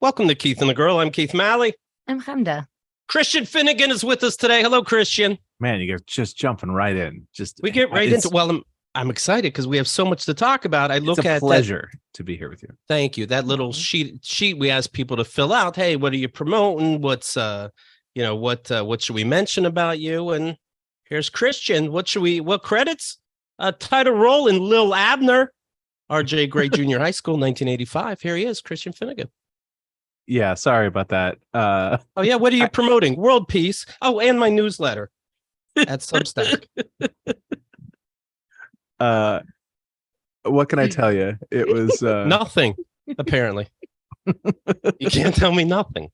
Welcome to Keith and the Girl. I'm Keith Malley. I'm Hamda. CHRISTfinnegan is with us today. Hello, Christian. Man, you're just jumping right in. We get right into. Well, I'm excited because we have so much to talk about. It's a pleasure to be here with you. Thank you. That little sheet we asked people to fill out. Hey, what are you promoting? What's what should we mention about you? And here's Christian. What credits? Title role in Lil Abner, R.J. Gray Junior High School, 1985. Here he is, CHRISTfinnegan. Yeah, sorry about that. Oh yeah, what are you promoting? World Peace. Oh, and my newsletter at Substack. What can I tell you? It was nothing. Apparently, you can't tell me nothing.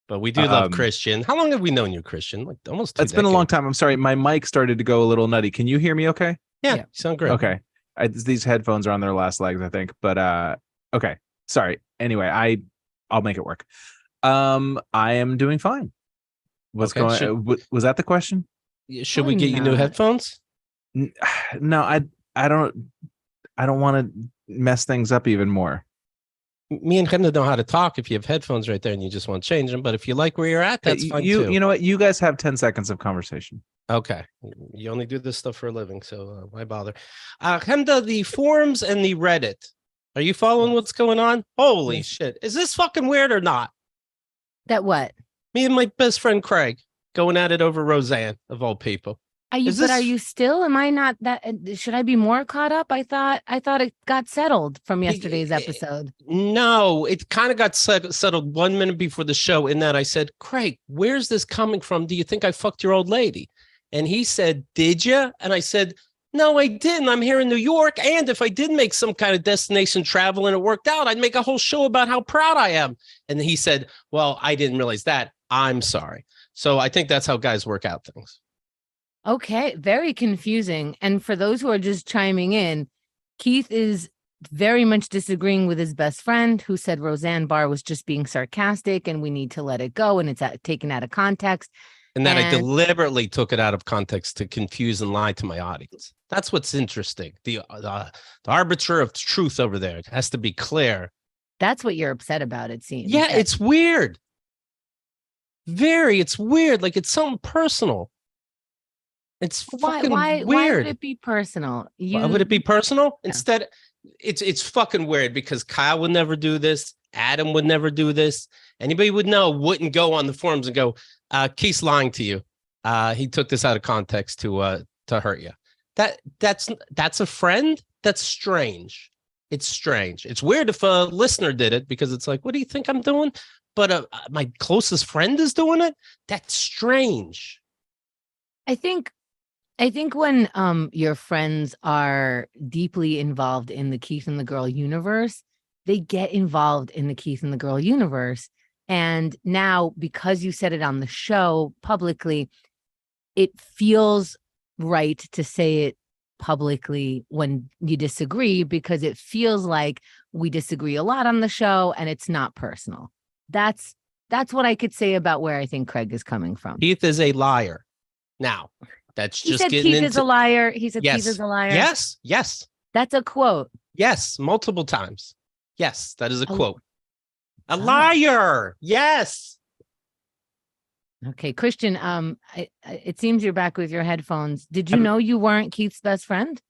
But we do love Christian. How long have we known you, Christian? Like almost 2 decades. It's been a long time. I'm sorry, my mic started to go a little nutty. Can you hear me? Okay. Yeah. You sound great. Okay. These headphones are on their last legs, I think. But okay. Sorry. Anyway, I'll make it work. I am doing fine. What's going? Was that the question? Should we get you new headphones? No, I don't want to mess things up even more. Me and Hamda know how to talk if you have headphones right there and you just want to change them. But if you like where you're at, that's fine too. You know what? You guys have 10 seconds of conversation. Okay. You only do this stuff for a living, so why bother? Hamda, the forums and the Reddit. Are you following what's going on? Holy shit. Is this fucking weird or not? That what? Me and my best friend Craig going at it over Roseanne, of all people. Are you still? Am I not that? Should I be more caught up? I thought it got settled from yesterday's episode. No, it kind of got settled 1 minute before the show in that I said, Craig, where's this coming from? Do you think I fucked your old lady? And he said, did you? And I said, no, I didn't. I'm here in New York. And if I did make some kind of destination travel and it worked out, I'd make a whole show about how proud I am. And he said, well, I didn't realize that. I'm sorry. So I think that's how guys work out things. Okay. Very confusing. And for those who are just chiming in, Keith is very much disagreeing with his best friend who said Roseanne Barr was just being sarcastic and we need to let it go. And it's taken out of context. And that I deliberately took it out of context to confuse and lie to my audience. That's what's interesting. The arbiter of truth over there. It has to be clear. That's what you're upset about, it seems. Yeah, it's weird. It's weird. Like it's something personal. It's fucking weird. Why would it be personal? Why would it be personal? Yeah. Instead, it's fucking weird because Kyle would never do this. Adam would never do this. Anybody would know wouldn't go on the forums and go, Keith's lying to you. He took this out of context to hurt you. That's a friend. That's strange. It's strange. It's weird if a listener did it because it's like, what do you think I'm doing? But my closest friend is doing it. That's strange. I think when your friends are deeply involved in the Keith and the Girl universe, they get involved in the Keith and the Girl universe. And now, because you said it on the show publicly, it feels right to say it publicly when you disagree, because it feels like we disagree a lot on the show and it's not personal. That's what I could say about where I think Craig is coming from. Keith is a liar. Now, that's he just said getting Keith into... is a liar. He said Yes. Keith is a liar. Yes. That's a quote. Yes, multiple times. Yes, that is a quote. A liar. Yes. Okay, Christian, it seems you're back with your headphones. Did you know you weren't Keith's best friend?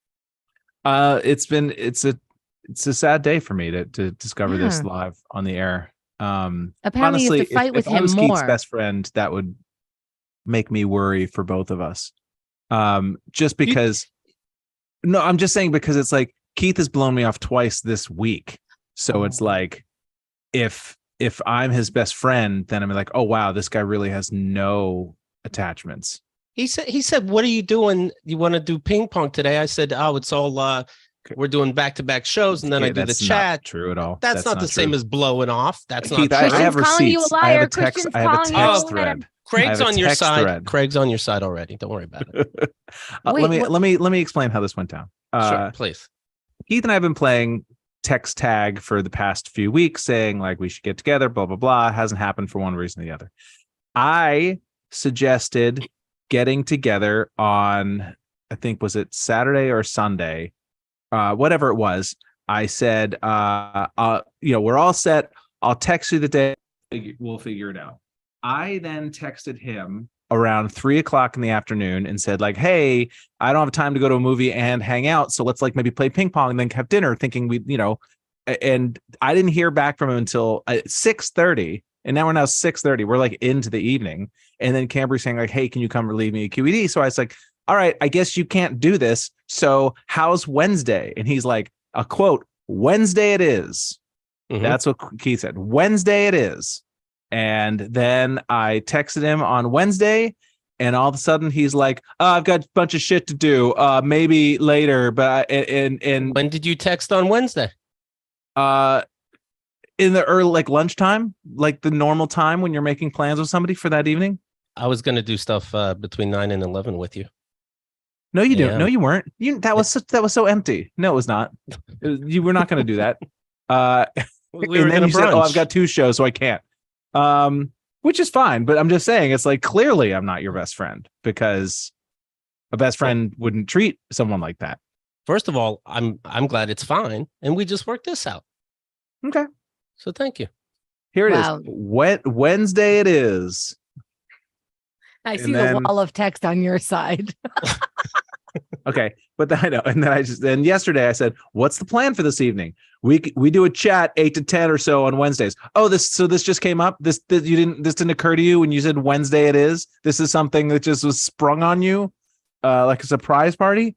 It's a sad day for me to discover this live on the air. Apparently honestly, you have to fight with if I him was more. Keith's best friend, that would make me worry for both of us. Just because no, I'm just saying because it's like Keith has blown me off twice this week. So it's like if I'm his best friend, then I'm like, oh wow, this guy really has no attachments. He said, what are you doing? You want to do ping pong today? I said, oh, it's all we're doing back-to-back shows, and then I do the chat. Not true at all. That's not the same as blowing off. That's Keith, not true. I have calling you a receipts. liar. I have a text. Christian's I have a calling you a text liar. thread. Craig's on your side. Thread. Craig's on your side already. Don't worry about it. Let me explain how this went down. Sure, please. Keith and I have been playing text tag for the past few weeks, saying like we should get together, blah blah blah. It hasn't happened for one reason or the other. I suggested getting together on, I think, was it Saturday or Sunday, whatever it was. I said, we're all set. I'll text you the day. We'll figure it out. I then texted him around 3:00 in the afternoon and said like, hey, I don't have time to go to a movie and hang out. So let's like maybe play ping pong and then have dinner, thinking we, and I didn't hear back from him until 6:30. And now 6:30. We're like into the evening. And then Cambry's saying like, hey, can you come relieve me at QED? So I was like, all right, I guess you can't do this. So how's Wednesday? And he's like, a quote, Wednesday it is. Mm-hmm. That's what Keith said. Wednesday it is. And then I texted him on Wednesday, and all of a sudden he's like, oh, I've got a bunch of shit to do. Maybe later. But and when did you text on Wednesday? In the early, like lunchtime, like the normal time when you're making plans with somebody for that evening. I was going to do stuff between 9 and 11 with you. No, you didn't. No, you weren't. That was so empty. No, it was not. You were not going to do that. We were going to brunch. Said, oh, I've got 2 shows, so I can't. Which is fine, but I'm just saying it's like clearly I'm not your best friend, because a best friend wouldn't treat someone like that. First of all, I'm glad it's fine, and we just worked this out. Okay. So thank you. Here it is. Wednesday it is. I see the wall of text on your side. Okay, but I know. And then yesterday I said, "What's the plan for this evening? We do a chat 8 to 10 or so on Wednesdays." Oh, this just came up. This didn't occur to you when you said Wednesday it is. This is something that just was sprung on you, like a surprise party.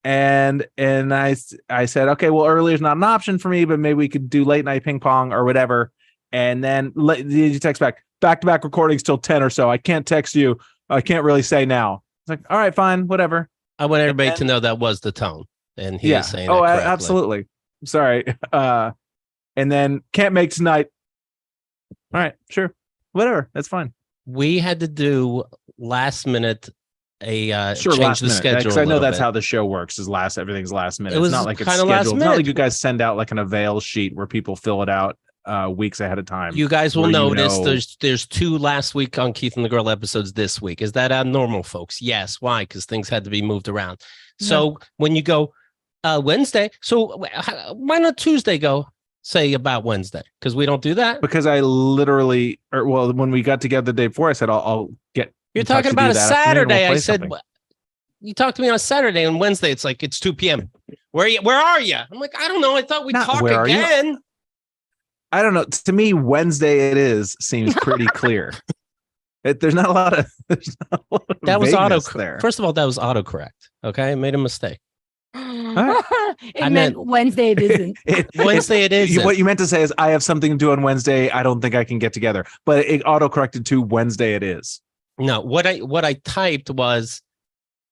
And I said, okay, well, earlier is not an option for me, but maybe we could do late night ping pong or whatever. And then you text back to back recordings till 10 or so. I can't text you. I can't really say now. It's like, all right, fine, whatever. I want everybody to know that was the tone, and he is saying, "Oh, absolutely." Sorry. And then can't make tonight. All right, sure, whatever. That's fine. We had to do last minute change the schedule, because I know that's how the show works. Everything's last minute. It was it's not like it's kind of last scheduled. minute. It's not like you guys send out like an avail sheet where people fill it out weeks ahead of time. You guys will notice there's 2 last week on Keith and the Girl episodes this week. Is that abnormal, folks? Yes. Why? Because things had to be moved around. So when you go Wednesday, so why not Tuesday go say about Wednesday? Because we don't do that. Because I literally, when we got together the day before, I said I'll get. You're talking about a Saturday. I said you talked to me on a Saturday, and Wednesday it's like it's 2 p.m. Where are you? I'm like, I don't know. I thought we'd talk again. I don't know. To me, Wednesday it is seems pretty clear. There's not a lot of. That was there. First of all, that was autocorrect. Okay, I made a mistake. I meant Wednesday it isn't. Wednesday it is. What you meant to say is I have something to do on Wednesday. I don't think I can get together. But it autocorrected to Wednesday it is. No, what I typed was,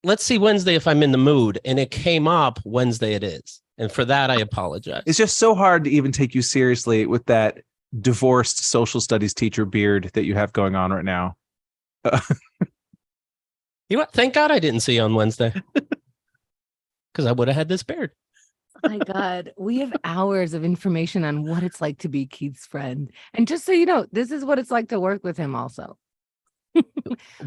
let's see Wednesday if I'm in the mood, and it came up Wednesday it is. And for that, I apologize. It's just so hard to even take you seriously with that divorced social studies teacher beard that you have going on right now. You know what? Thank God I didn't see you on Wednesday. Because I would have had this beard. Oh my God, we have hours of information on what it's like to be Keith's friend. And just so you know, this is what it's like to work with him also.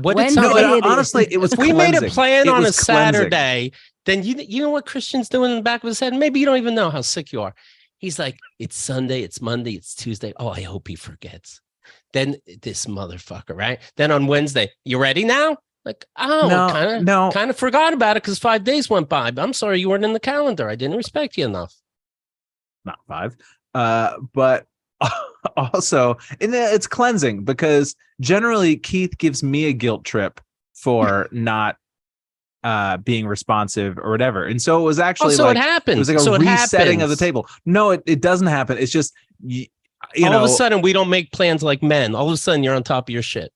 Honestly, it was. We made a plan on a Saturday. Then you know what Christian's doing in the back of his head? Maybe you don't even know how sick you are. He's like, it's Sunday, it's Monday, it's Tuesday. Oh, I hope he forgets. Then this motherfucker, right? Then on Wednesday, you ready now? Like, kind of forgot about it because 5 days went by. But I'm sorry you weren't in the calendar. I didn't respect you enough. Not 5. But also, and it's cleansing because generally Keith gives me a guilt trip for not being responsive or whatever. And so it was actually it happens. It was like a resetting of the table. No, it doesn't happen. It's just all of a sudden we don't make plans like men. All of a sudden you're on top of your shit.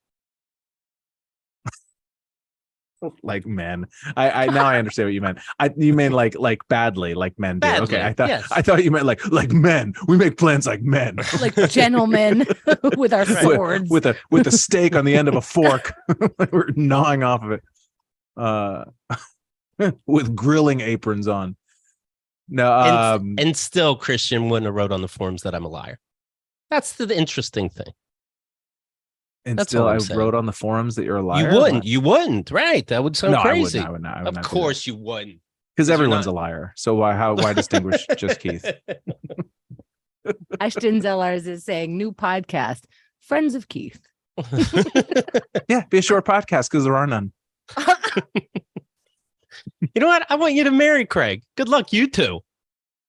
Like men. I now I understand what you meant. You mean like badly, like men do. Badly, okay. yes. I thought you meant like men. We make plans like men. Like gentlemen with our swords. With a steak on the end of a fork. We're gnawing off of it. With grilling aprons on. No, and still Christian wouldn't have wrote on the forums that I'm a liar. That's the interesting thing. And that's still I wrote on the forums that you're a liar. You wouldn't, right? That would sound crazy. I would not. Of course you wouldn't. Because everyone's a liar. So why distinguish just Keith? Ashton Zellars is saying, new podcast, Friends of Keith. Yeah, be a short podcast because there are none. You know what? I want you to marry Craig. Good luck, you two.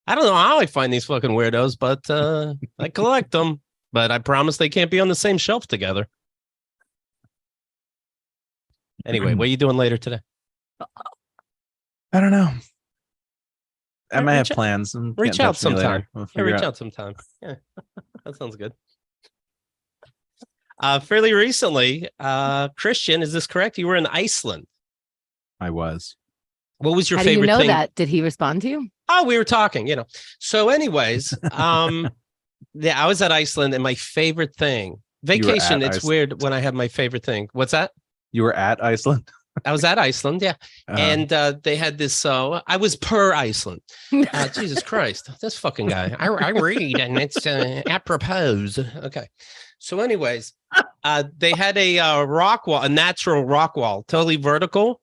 I don't know how I find these fucking weirdos, but I collect them. But I promise they can't be on the same shelf together. Anyway, what are you doing later today? I don't know. I might have Reach out- plans. Reach out sometime. sometime. We'll Yeah, figure reach out. out sometime. Yeah, that sounds good. Fairly recently, Christian, is this correct? You were in Iceland. I was. What was your How do you favorite know thing? that? Did he respond to you? Oh, we were talking, So anyways, yeah, I was at Iceland and my favorite thing, vacation, at it's Iceland. weird when I have my favorite thing. What's that? You were at Iceland? I was at Iceland, yeah. And they had this, I was per Iceland. Jesus Christ, this fucking guy. I read and it's apropos. Okay. So anyways, they had a rock wall, a natural rock wall, totally vertical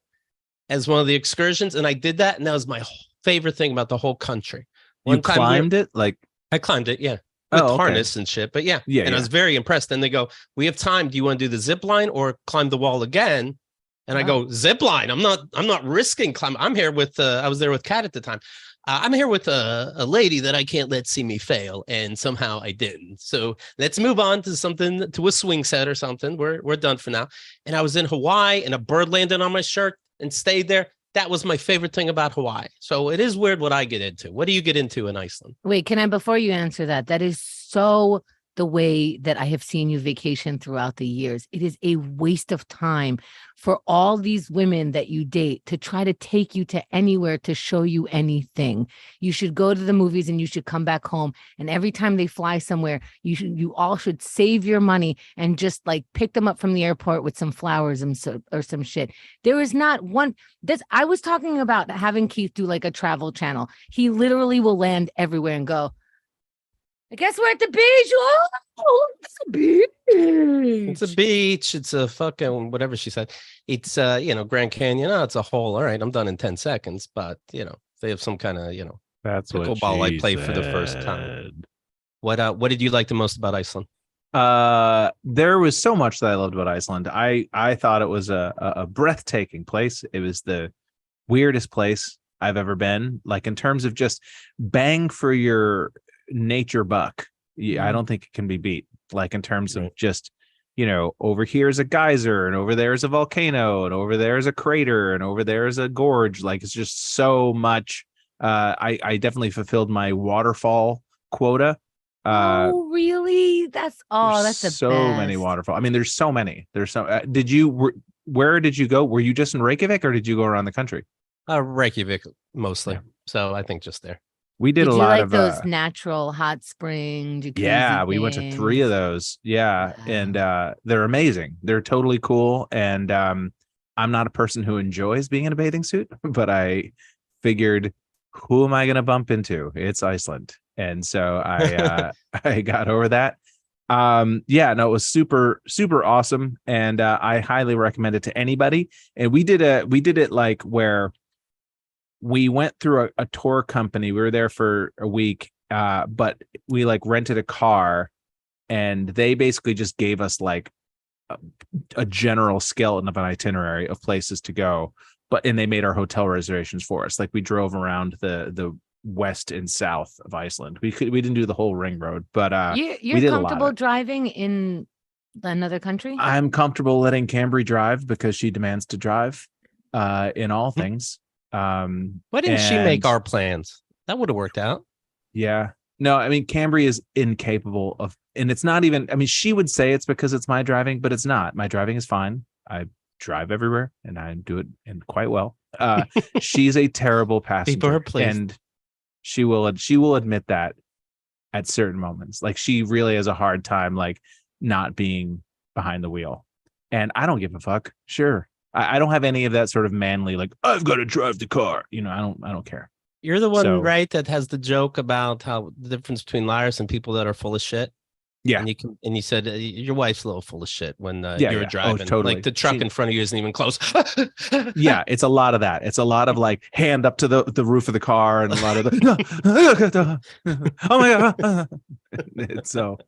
as one of the excursions. And I did that. And that was my favorite thing about the whole country. You climbed it? Like I climbed it, yeah. With Oh, okay. harness and shit. But yeah. Yeah, And I yeah. was very impressed. Then they go, we have time. Do you want to do the zip line or climb the wall again? And I go, zip line. I'm not risking climb. I'm here with I was there with Kat at the time. I'm here with a lady that I can't let see me fail. And somehow I didn't. So let's move on to something, to a swing set or something. We're done for now. And I was in Hawaii and a bird landed on my shirt and stayed there. That was my favorite thing about Hawaii. So it is weird what I get into. What do you get into in Iceland? Wait, can I, before you answer that is so the way that I have seen you vacation throughout the years. It is a waste of time for all these women that you date to try to take you to anywhere to show you anything. You should go to the movies and you should come back home. And every time they fly somewhere, you all should save your money and just like pick them up from the airport with some flowers and or some shit. There is not one. I was talking about having Keith do like a travel channel. He literally will land everywhere and go, I guess we're at the beach. Oh, it's a beach. It's a beach. It's a fucking whatever she said. It's Grand Canyon. Oh, it's a hole. All right, I'm done in 10 seconds. But they have some kind of That's what pickleball she I played for the first time. What did you like the most about Iceland? There was so much that I loved about Iceland. I thought it was a breathtaking place. It was the weirdest place I've ever been. Like in terms of just bang for your nature buck. Yeah, I don't think it can be beat. Like in terms of just, over here is a geyser and over there is a volcano and over there is a crater and over there is a gorge. Like it's just so much. I definitely fulfilled my waterfall quota. Oh, really? That's the so best. many waterfalls. I mean, there's so many. There's so. Where did you go? Were you just in Reykjavik or did you go around the country? Reykjavik mostly. Yeah. So I think just there. We did a you lot like of those natural hot spring jacuzzi yeah, we went to 3 of those. Yeah, and they're amazing. They're totally cool. And I'm not a person who enjoys being in a bathing suit, but I figured, who am I going to bump into? It's Iceland, and so I got over that. Yeah, no, it was super super awesome, and I highly recommend it to anybody. And we did it like where we went through a tour company. We were there for a week, but we like rented a car and they basically just gave us like a general skeleton of an itinerary of places to go. And they made our hotel reservations for us. Like we drove around the west and south of Iceland. We didn't do the whole ring road, but you're comfortable driving in another country? I'm comfortable letting Cambry drive because she demands to drive in all things. Why didn't she make our plans? That would have worked out. Yeah. No, I mean, Cambry is incapable of, and it's not even, I mean, she would say it's because it's my driving, but it's not. My driving is fine. I drive everywhere and I do it quite well. She's a terrible passenger, and she will admit that at certain moments. Like she really has a hard time, like not being behind the wheel, and I don't give a fuck. Sure. I don't have any of that sort of manly, like, I've got to drive the car. I don't care. You're the one, right, that has the joke about how the difference between liars and people that are full of shit. Yeah. And you said your wife's a little full of shit when Yeah, you're yeah. Oh, driving. totally. Like the truck in front of you isn't even close. Yeah, it's a lot of that. It's a lot of like hand up to the roof of the car and a lot of the oh my god. It's so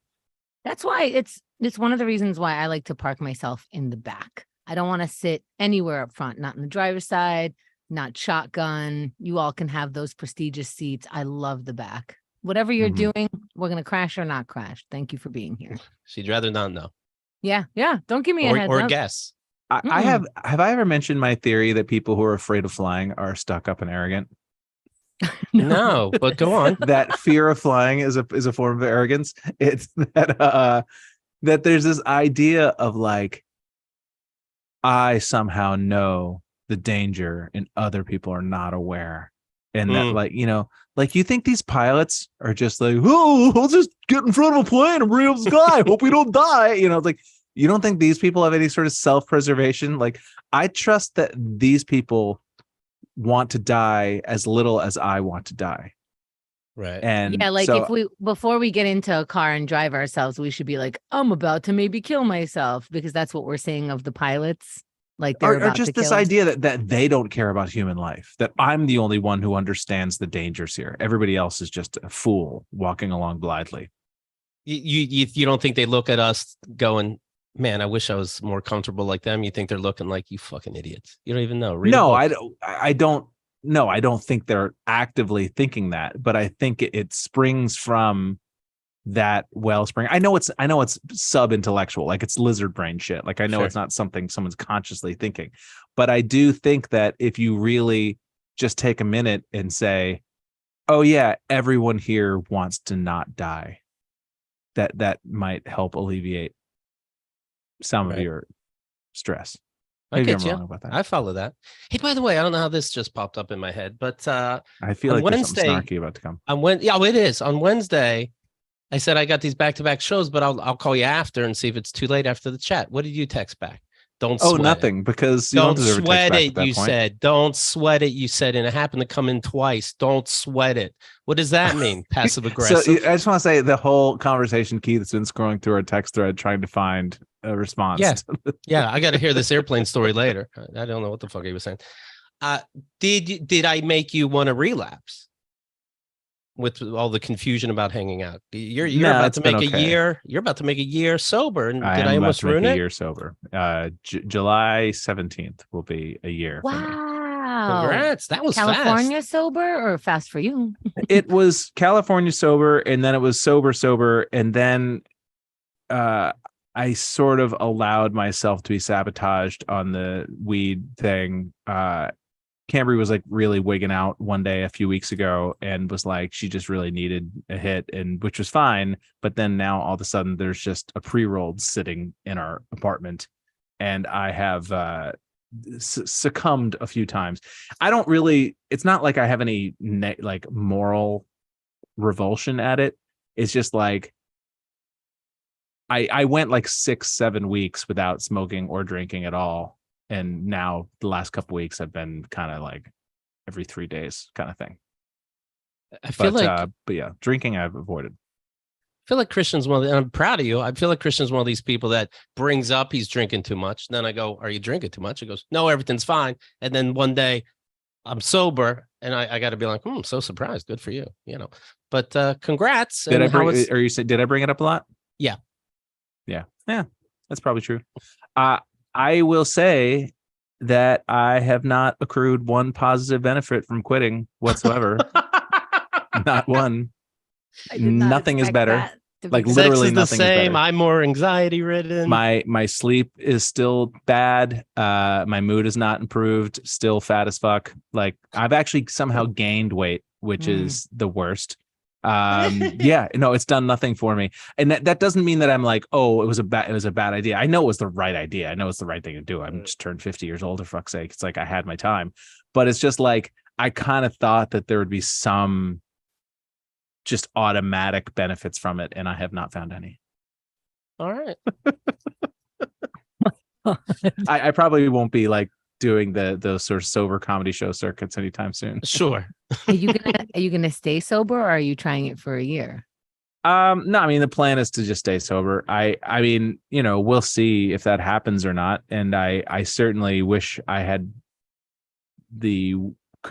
That's why it's one of the reasons why I like to park myself in the back. I don't want to sit anywhere up front, not in the driver's side, not shotgun. You all can have those prestigious seats. I love the back. Whatever you're doing, we're going to crash or not crash. Thank you for being here. She'd rather not know. Yeah. Yeah. Don't give me a heads Or up. guess. I have I ever mentioned my theory that people who are afraid of flying are stuck up and arrogant? No, but go on. That fear of flying is a form of arrogance. It's that that there's this idea of like, I somehow know the danger and other people are not aware. And that, like, you know, like you think these pilots are just like, oh, I'll just get in front of a plane and bring up the sky. Hope we don't die. You know, like, you don't think these people have any sort of self-preservation? Like, I trust that these people want to die as little as I want to die. Right. And yeah, like so, before we get into a car and drive ourselves, we should be like, I'm about to maybe kill myself, because that's what we're saying of the pilots. Like they're or just this idea that they don't care about human life, that I'm the only one who understands the dangers here. Everybody else is just a fool walking along blindly. You don't think they look at us going, man, I wish I was more comfortable like them? You think they're looking like, you fucking idiots. You don't even know. No, I don't. No, I don't think they're actively thinking that, but I think it springs from that wellspring. I know it's sub-intellectual, like it's lizard brain shit. Like I know It's not something someone's consciously thinking, but I do think that if you really just take a minute and say, oh yeah, everyone here wants to not die, that might help alleviate some of your stress. Maybe I'm wrong about that. I follow that. Hey, by the way, I don't know how this just popped up in my head, but I feel like there's something snarky about to come. It is. On Wednesday, I said I got these back-to-back shows, but I'll call you after and see if it's too late after the chat. What did you text back? Don't sweat nothing, because you don't deserve sweat a text back it. at that You point. said don't sweat it. You said, and it happened to come in twice. Don't sweat it. What does that mean? Passive aggressive. So I just want to say the whole conversation, Keith, has been scrolling through our text thread trying to find a response. Yeah. I got to hear this airplane story later. I don't know what the fuck he was saying. Did I make you want to relapse with all the confusion about hanging out? You're about to make a year. You're about to make a year sober, and did I almost ruin it? A year sober. July 17th will be a year. Wow. For me. Congrats. That was California fast. sober or fast for you? It was California sober, and then it was sober, and then I sort of allowed myself to be sabotaged on the weed thing. Cambry was like really wigging out one day a few weeks ago and was like, she just really needed a hit, and which was fine. But then now all of a sudden there's just a pre-rolled sitting in our apartment, and I have succumbed a few times. I don't really, it's not like I have any like moral revulsion at it. It's just like, I went like 6-7 weeks without smoking or drinking at all. And now the last couple of weeks I've been kind of like every 3 days kind of thing. I feel but yeah, drinking I've avoided. I feel like Christian's and I'm proud of you. I feel like Christian's one of these people that brings up he's drinking too much. Then I go, are you drinking too much? He goes, no, everything's fine. And then one day I'm sober and I got to be like, I'm so surprised. Good for you. You know, but congrats. Did I bring it up a lot? Yeah. Yeah, that's probably true. I will say that I have not accrued one positive benefit from quitting whatsoever. Not one. Nothing is better. Like literally nothing is better. I'm more anxiety ridden. My sleep is still bad. My mood is not improved. Still fat as fuck. Like I've actually somehow gained weight, which is the worst. Yeah, no, it's done nothing for me. And that doesn't mean that I'm like, oh, it was a bad idea. I know it was the right idea. I know it's the right thing to do. I'm just turned 50 years old, for fuck's sake. It's like I had my time. But it's just like I kind of thought that there would be some just automatic benefits from it, and I have not found any. All right. I probably won't be like doing those sort of sober comedy show circuits anytime soon. Sure. Are you gonna stay sober, or are you trying it for a year? No, I mean, the plan is to just stay sober. I mean, we'll see if that happens or not. And I certainly wish I had the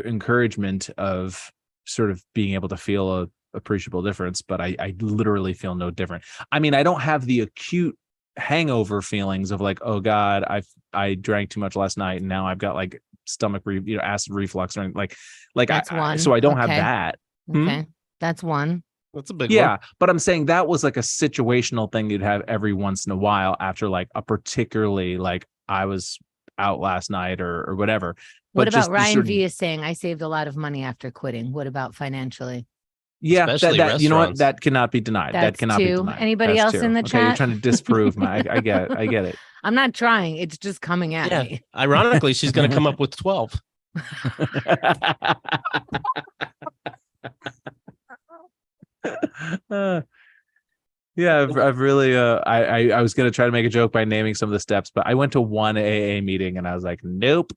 encouragement of sort of being able to feel a appreciable difference, but I literally feel no different. I mean, I don't have the acute hangover feelings of like, oh God, I drank too much last night and now I've got like acid reflux or anything. Like That's one. so I don't have Okay. that. Okay. That's one. That's a big one. Yeah, but I'm saying that was like a situational thing you'd have every once in a while after like a particularly like I was out last night or whatever. What But about Ryan sort of, V is saying I saved a lot of money after quitting? What about financially? yeah, Especially that you know what, restaurants. that cannot be denied. That That's cannot be two. denied. Anybody That's else two. in the Okay, you're chat? trying to disprove my. I get it. I'm not trying. It's just coming at Yeah. me. Ironically, she's going to come up with 12. Yeah, I've really I was gonna try to make a joke by naming some of the steps, but I went to one AA meeting and I was like, nope.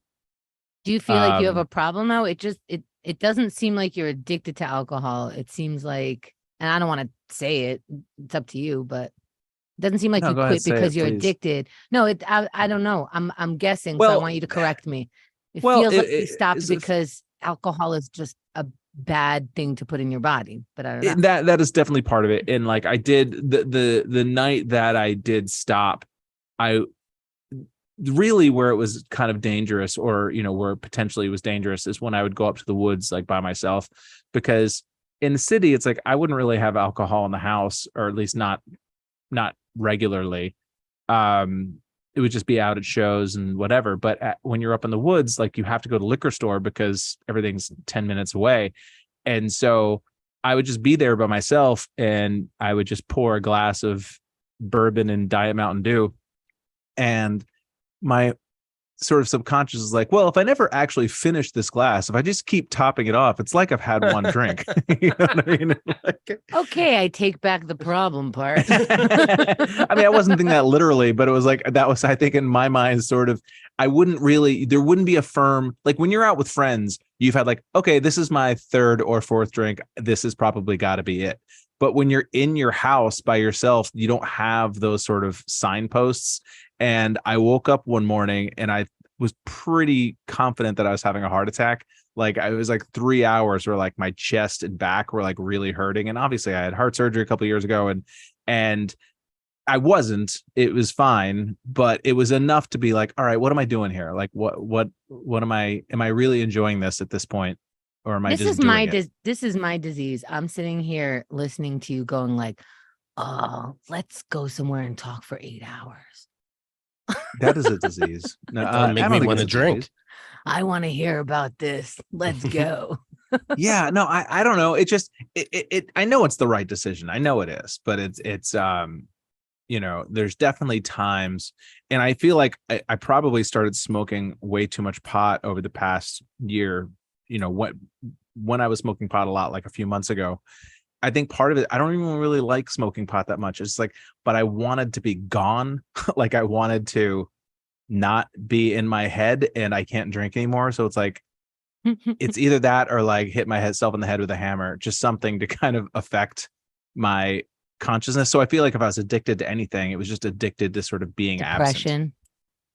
Do you feel like you have a problem though? It doesn't seem like you're addicted to alcohol. It seems like, and I don't want to say it. It's up to you, but it doesn't seem like No, you go ahead, quit say because it, you're please. addicted. No, I don't know. I'm guessing, so I Well, want you to correct me. It well, feels like you it- stopped it's- because alcohol is just a bad thing to put in your body, but I don't know. that is definitely part of it. And like I did the night that I did stop, I really where it was kind of dangerous or where potentially it was dangerous is when I would go up to the woods like by myself, because in the city it's like I wouldn't really have alcohol in the house, or at least not regularly. It would just be out at shows and whatever, but when you're up in the woods, like you have to go to liquor store because everything's 10 minutes away. And so I would just be there by myself and I would just pour a glass of bourbon and Diet Mountain Dew. And my sort of subconscious is like, well, if I never actually finish this glass, if I just keep topping it off, it's like I've had one drink. You know what I mean? Like, Okay, I take back the problem part. I mean, I wasn't thinking that literally, but it was like, that was, I think in my mind, sort of, there wouldn't be a firm, like when you're out with friends, you've had like, okay, this is my third or fourth drink. This is probably got to be it. But when you're in your house by yourself, you don't have those sort of signposts. And I woke up one morning and I was pretty confident that I was having a heart attack. Like I was like 3 hours where like my chest and back were like really hurting. And obviously I had heart surgery a couple of years ago and I wasn't, it was fine, but it was enough to be like, all right, what am I doing here? Like what am I really enjoying this at this point? Or am I just doing it? This is my disease. I'm sitting here listening to you going like, oh, let's go somewhere and talk for 8 hours. That is a disease. No, Don't make me want to drink. I want to hear about this. Let's go. Yeah, no, I don't know. It just I know it's the right decision. I know it is, but it's there's definitely times, and I feel like I probably started smoking way too much pot over the past year. When I was smoking pot a lot, like a few months ago, I think part of it, I don't even really like smoking pot that much. It's like, but I wanted to be gone. Like I wanted to not be in my head and I can't drink anymore. So it's like, it's either that or like hit myself in the head with a hammer, just something to kind of affect my consciousness. So I feel like if I was addicted to anything, it was just addicted to sort of being absent. Depression.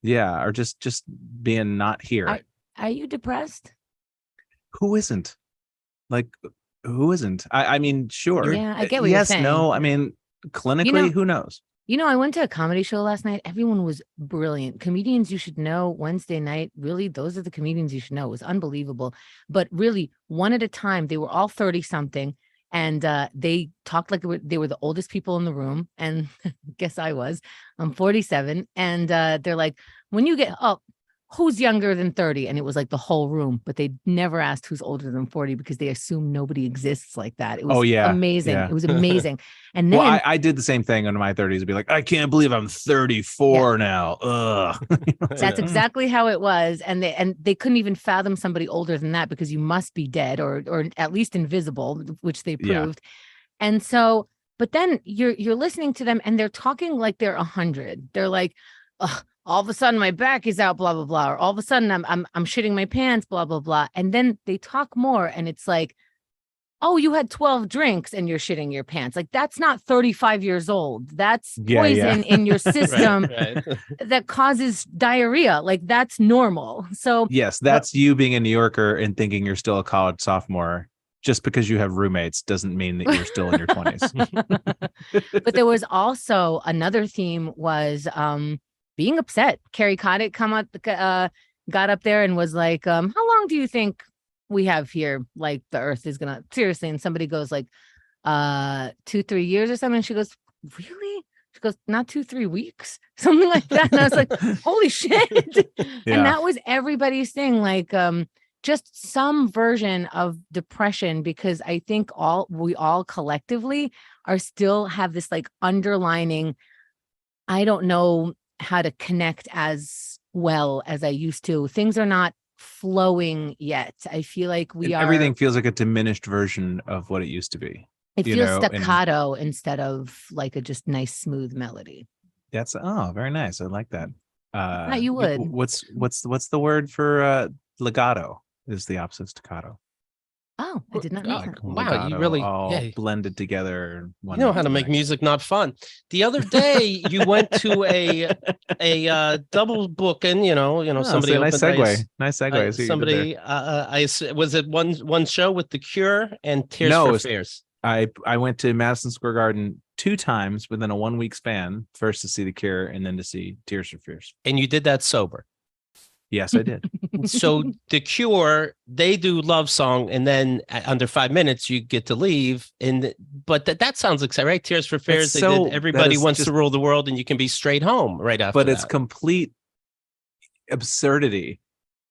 Yeah. Or just being not here. Are you depressed? Who isn't? Like, who isn't? I mean, sure. Yeah, I get what you're saying. No, I mean, clinically, who knows? I went to a comedy show last night. Everyone was brilliant. Comedians you should know. Wednesday night, really, those are the comedians you should know. It was unbelievable. But really, one at a time, they were all 30-something. And they talked like they were the oldest people in the room. And I guess I was. I'm 47. And they're like, when you get up, who's younger than 30? And it was like the whole room, but they never asked who's older than 40 because they assume nobody exists like that. It was amazing. Yeah. It was amazing. And then I did the same thing in my 30s. I'd be like, I can't believe I'm 34 now. Ugh. That's exactly how it was. And they couldn't even fathom somebody older than that because you must be dead or at least invisible, which they proved. Yeah. And so, but then you're listening to them and they're talking like they're 100. They're like, ugh, all of a sudden my back is out, blah, blah, blah. Or all of a sudden I'm shitting my pants, blah, blah, blah. And then they talk more and it's like, oh, you had 12 drinks and you're shitting your pants. Like, that's not 35 years old. That's poison in your system Right. that causes diarrhea. Like, that's normal. So Yes, that's you being a New Yorker and thinking you're still a college sophomore. Just because you have roommates doesn't mean that you're still in your 20s. but there was also another theme was being upset. Carrie Connick got up there and was like, how long do you think we have here? Like, the earth is gonna, seriously. And somebody goes like 2-3 years or something. And she goes, really? She goes, not 2-3 weeks, something like that. And I was like, holy shit. And that was everybody's thing. Like, just some version of depression, because I think we all collectively are still have this like underlining, I don't know how to connect as well as I used to. Things are not flowing yet. I feel like everything feels like a diminished version of what it used to be. It feels staccato instead of like a just nice smooth melody. That's very nice. I like that. You would. What's the word for legato? Is the opposite of staccato. Oh, I did not know that. Wow, you really all blended together. You know how to make music not fun. The other day you went to a double booking, somebody nice segue. Nice segue. Somebody was it one show with The Cure and Tears for Fears? I went to Madison Square Garden 2 times within a 1-week span, first to see The Cure and then to see Tears for Fears. And you did that sober? Yes, I did. So The Cure, they do Love Song, and then under 5 minutes you get to leave. But that sounds exciting, right? Tears for Fears. They did Everybody Wants to Rule the World, and you can be straight home right after. But it's complete absurdity.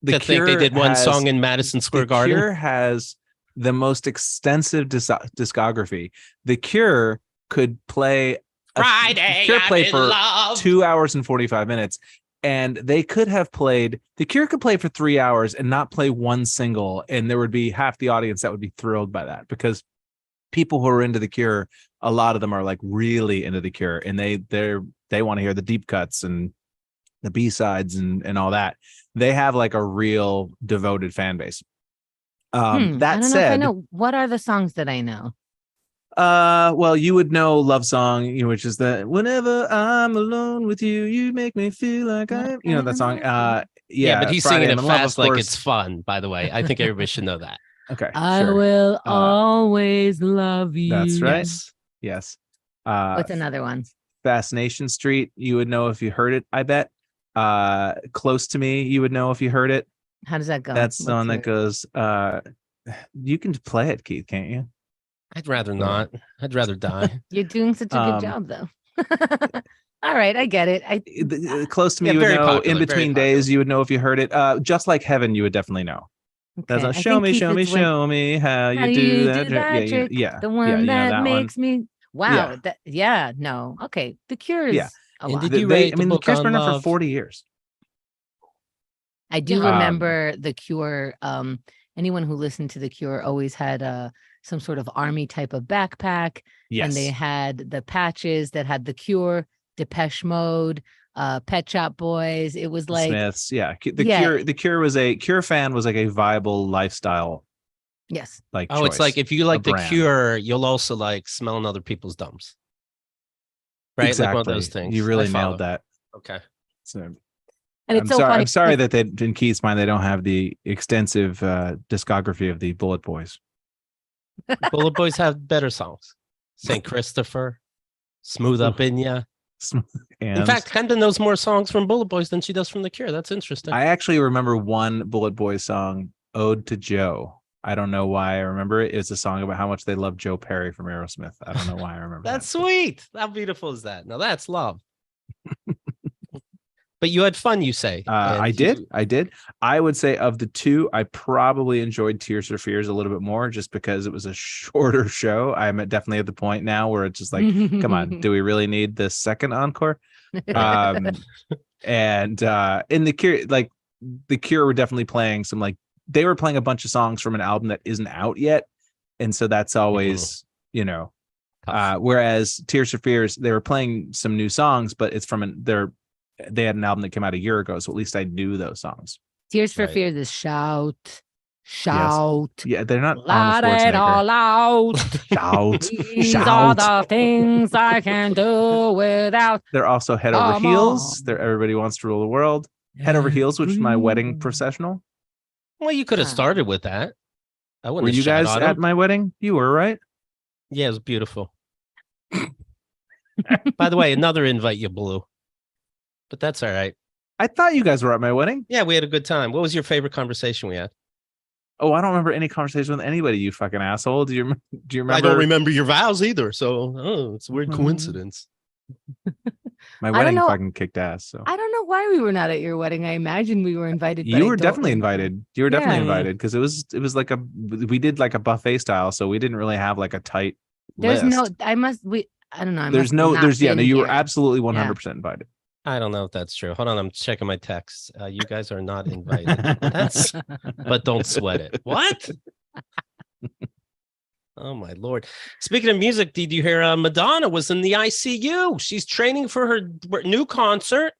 To think they did one song in Madison Square Garden. The Cure has the most extensive discography. The Cure could play Friday. Cure played for 2 hours and 45 minutes. And The Cure could play for 3 hours and not play one single. And there would be half the audience that would be thrilled by that, because people who are into The Cure, a lot of them are like really into The Cure, and they want to hear the deep cuts and the B-sides and all that. They have like a real devoted fan base. That said, I know what are the songs that I know. Well, you would know Love Song, which is the whenever I'm alone with you, you make me feel like that song. Yeah, but he's Friday singing it in Love, fast like it's fun, by the way. I think everybody should know that. Okay. I will always love you. That's right. Yes. What's another one? Fascination Street, you would know if you heard it, I bet. Close to Me, you would know if you heard it. How does that go? That's the one that goes, you can play it, Keith, can't you? I'd rather not. I'd rather die. You're doing such a good job, though. All right, I get it. Close to Me, you would know. Popular, In Between Days, you would know if you heard it. Just Like Heaven, you would definitely know. Okay. That's show me how you do that trick. Yeah. The one that makes one. Me. Wow. No. Okay. The Cure is. And did you rate the Cure's been around for 40 years. I do remember The Cure. Anyone who listened to The Cure always had some sort of army type of backpack. Yes. And they had the patches that had The Cure, Depeche Mode, Pet Shop Boys. It was like Smiths. Yeah. The Cure fan was like a viable lifestyle. Yes. Like it's like if you like The Cure, you'll also like smelling other people's dumps. Right? Exactly. Like one of those things. You really nailed that. Okay. So and it's funny. I'm sorry that in Keith's mind they don't have the extensive discography of the Bullet Boys. Bullet Boys have better songs. St. Christopher, Smooth Up in Ya. In fact, Kendra knows more songs from Bullet Boys than she does from The Cure. That's interesting. I actually remember one Bullet Boys song, Ode to Joe. I don't know why I remember it. It's a song about how much they love Joe Perry from Aerosmith. I don't know why I remember That's sweet. How beautiful is that? Now that's love. But you had fun, you say. I did. I would say of the two, I probably enjoyed Tears for Fears a little bit more just because it was a shorter show. I'm definitely at the point now where it's just like, come on, do we really need this second encore? And in The Cure, like The Cure were definitely playing some like, they were playing a bunch of songs from an album that isn't out yet. And so that's always, whereas Tears for Fears, they were playing some new songs, but it's from they had an album that came out a year ago. So at least I knew those songs. Tears for Fears is shout. Shout. Yeah, they're not Let Arnold it all Schwarzenegger. out. Shout. These are the things I can do without. They're also Head Over Come Heels. on. They're Everybody Wants to Rule the World. Head Over Heels, which is my wedding processional. Well, you could have started with that. I wouldn't Were have you shat guys on at him. my wedding? You were, right? Yeah, it was beautiful. By the way, another invite you blew. But that's all right. I thought you guys were at my wedding. Yeah, we had a good time. What was your favorite conversation we had? Oh, I don't remember any conversation with anybody, you fucking asshole. Do you remember? I don't remember your vows either. So, it's a weird Mhm. coincidence. My wedding know. fucking kicked ass. So I don't know why we were not at your wedding. I imagine we were invited. But you I were don't definitely remember. invited. You were definitely Yeah. invited because it was like we did like a buffet style, so we didn't really have like a tight There's list. I don't know. I There's must have not no, been you were here. absolutely 100% invited. I don't know if that's true. Hold on, I'm checking my texts. You guys are not invited. But don't sweat it. What? Oh my Lord. Speaking of music, did you hear Madonna was in the ICU? She's training for her new concert.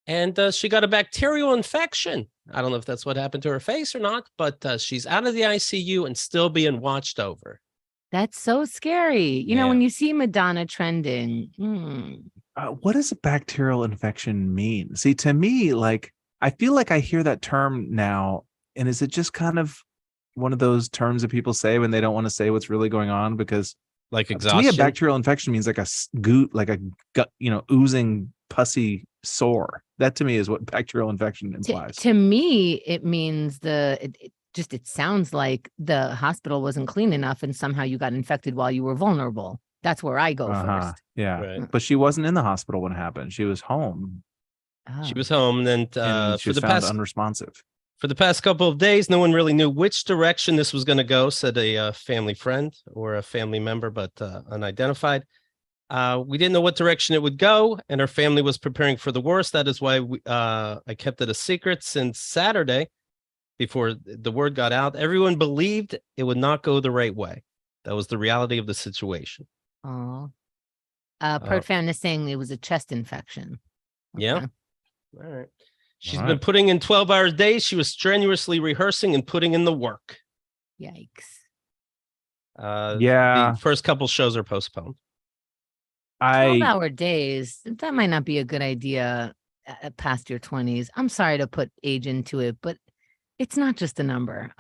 And she got a bacterial infection. I don't know if that's what happened to her face or not, but she's out of the ICU and still being watched over. That's so scary. You know, Yeah. when you see Madonna trending. What does a bacterial infection mean? See, to me, like, I feel like I hear that term now. And is it just kind of one of those terms that people say when they don't want to say what's really going on? Because Like to exhaustion. me, a bacterial infection means like a gut, oozing pussy sore. That to me is what bacterial infection implies. To me, it means it sounds like the hospital wasn't clean enough and somehow you got infected while you were vulnerable. That's where I go first. Yeah. Right. But she wasn't in the hospital when it happened. She was home. She was home, and She was found unresponsive. For the past couple of days, no one really knew which direction this was going to go, said a family friend or a family member, but unidentified. We didn't know what direction it would go, and our family was preparing for the worst. That is why I kept it a secret since Saturday before the word got out. Everyone believed it would not go the right way. That was the reality of the situation. Oh. Pert fan is saying it was a chest infection. Yeah. Okay. All right. She's been putting in 12-hour days. She was strenuously rehearsing and putting in the work. Yikes. The first couple shows are postponed. 12-hour days. That might not be a good idea past your 20s. I'm sorry to put age into it, but it's not just a number.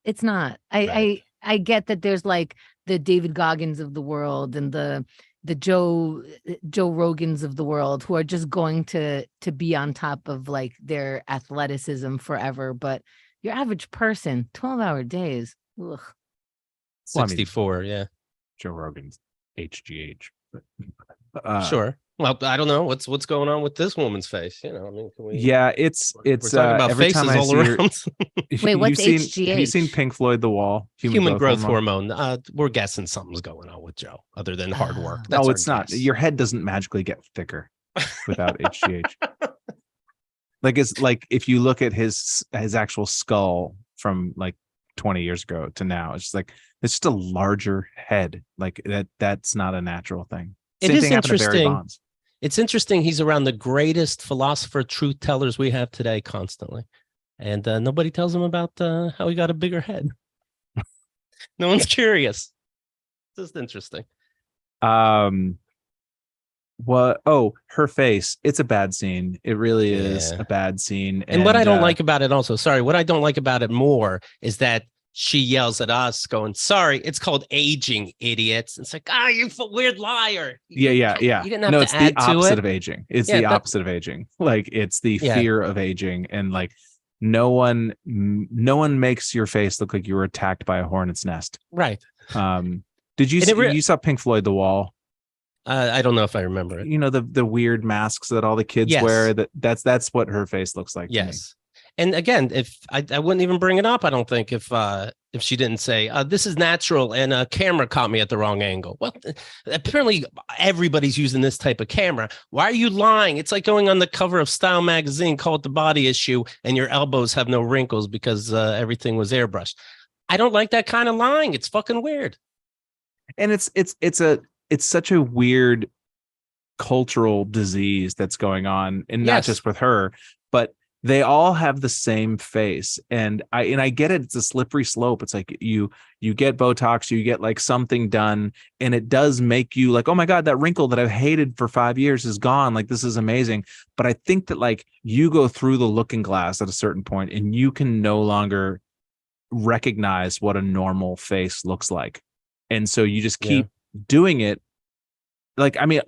It's not. I get that there's like the David Goggins of the world and the Joe Rogans of the world who are just going to be on top of like their athleticism forever. But your average person, 12-hour days. Ugh. 64, yeah. Joe Rogan's HGH. Sure. Well, I don't know what's going on with this woman's face. You know, I mean, it's we're talking about every faces time I all see her, around. Wait, what's Have you HGH? seen Pink Floyd The Wall? Human growth hormone. We're guessing something's going on with Joe other than hard work. That's No, our it's not. guess. Your head doesn't magically get thicker without HGH. It's like if you look at his actual skull from like 20 years ago to now, it's just a larger head. Like that's not a natural thing. It Same is thing happened to Barry interesting. Bonds. It's interesting. He's around the greatest philosopher, truth tellers we have today constantly. And nobody tells him about how he got a bigger head. No one's curious. It's just interesting. What? Oh, her face. It's a bad scene. It really is a bad scene. And what I don't like about it also, what I don't like about it more is that she yells at us going, sorry, it's called aging, idiots. It's like, you weird liar. Yeah. You didn't have No, to it's add the to opposite it. of aging. It's the opposite of aging. Like it's the fear of aging. And like no one makes your face look like you were attacked by a hornet's nest. Right. Did you you saw Pink Floyd The Wall? I don't know if I remember it. You know, the weird masks that all the kids wear, that's what her face looks like. Yes. And again, if I wouldn't even bring it up, I don't think if she didn't say this is natural and a camera caught me at the wrong angle. Well, apparently everybody's using this type of camera. Why are you lying? It's like going on the cover of Style magazine, call it the body issue, and your elbows have no wrinkles because everything was airbrushed. I don't like that kind of lying. It's fucking weird. And it's such a weird cultural disease that's going on, and not just with her, but they all have the same face. And I get it. It's a slippery slope. It's like you get Botox, you get like something done, and it does make you like, oh my God, that wrinkle that I've hated for 5 years is gone. Like, this is amazing. But I think that like you go through the looking glass at a certain point and you can no longer recognize what a normal face looks like. And so you just keep doing it. Like, I mean,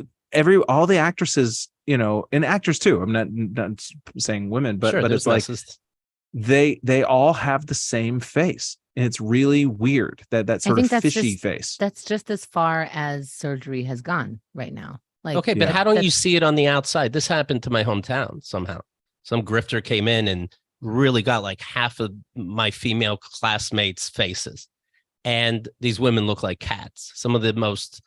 all the actresses, you know, and actors too. I'm not saying women, but Sure, but it's like they all have the same face, and it's really weird that sort of fishy face. That's just as far as surgery has gone right now. Like, okay, but how don't you see it on the outside? This happened to my hometown somehow. Some grifter came in and really got like half of my female classmates' faces, and these women look like cats. Some of the most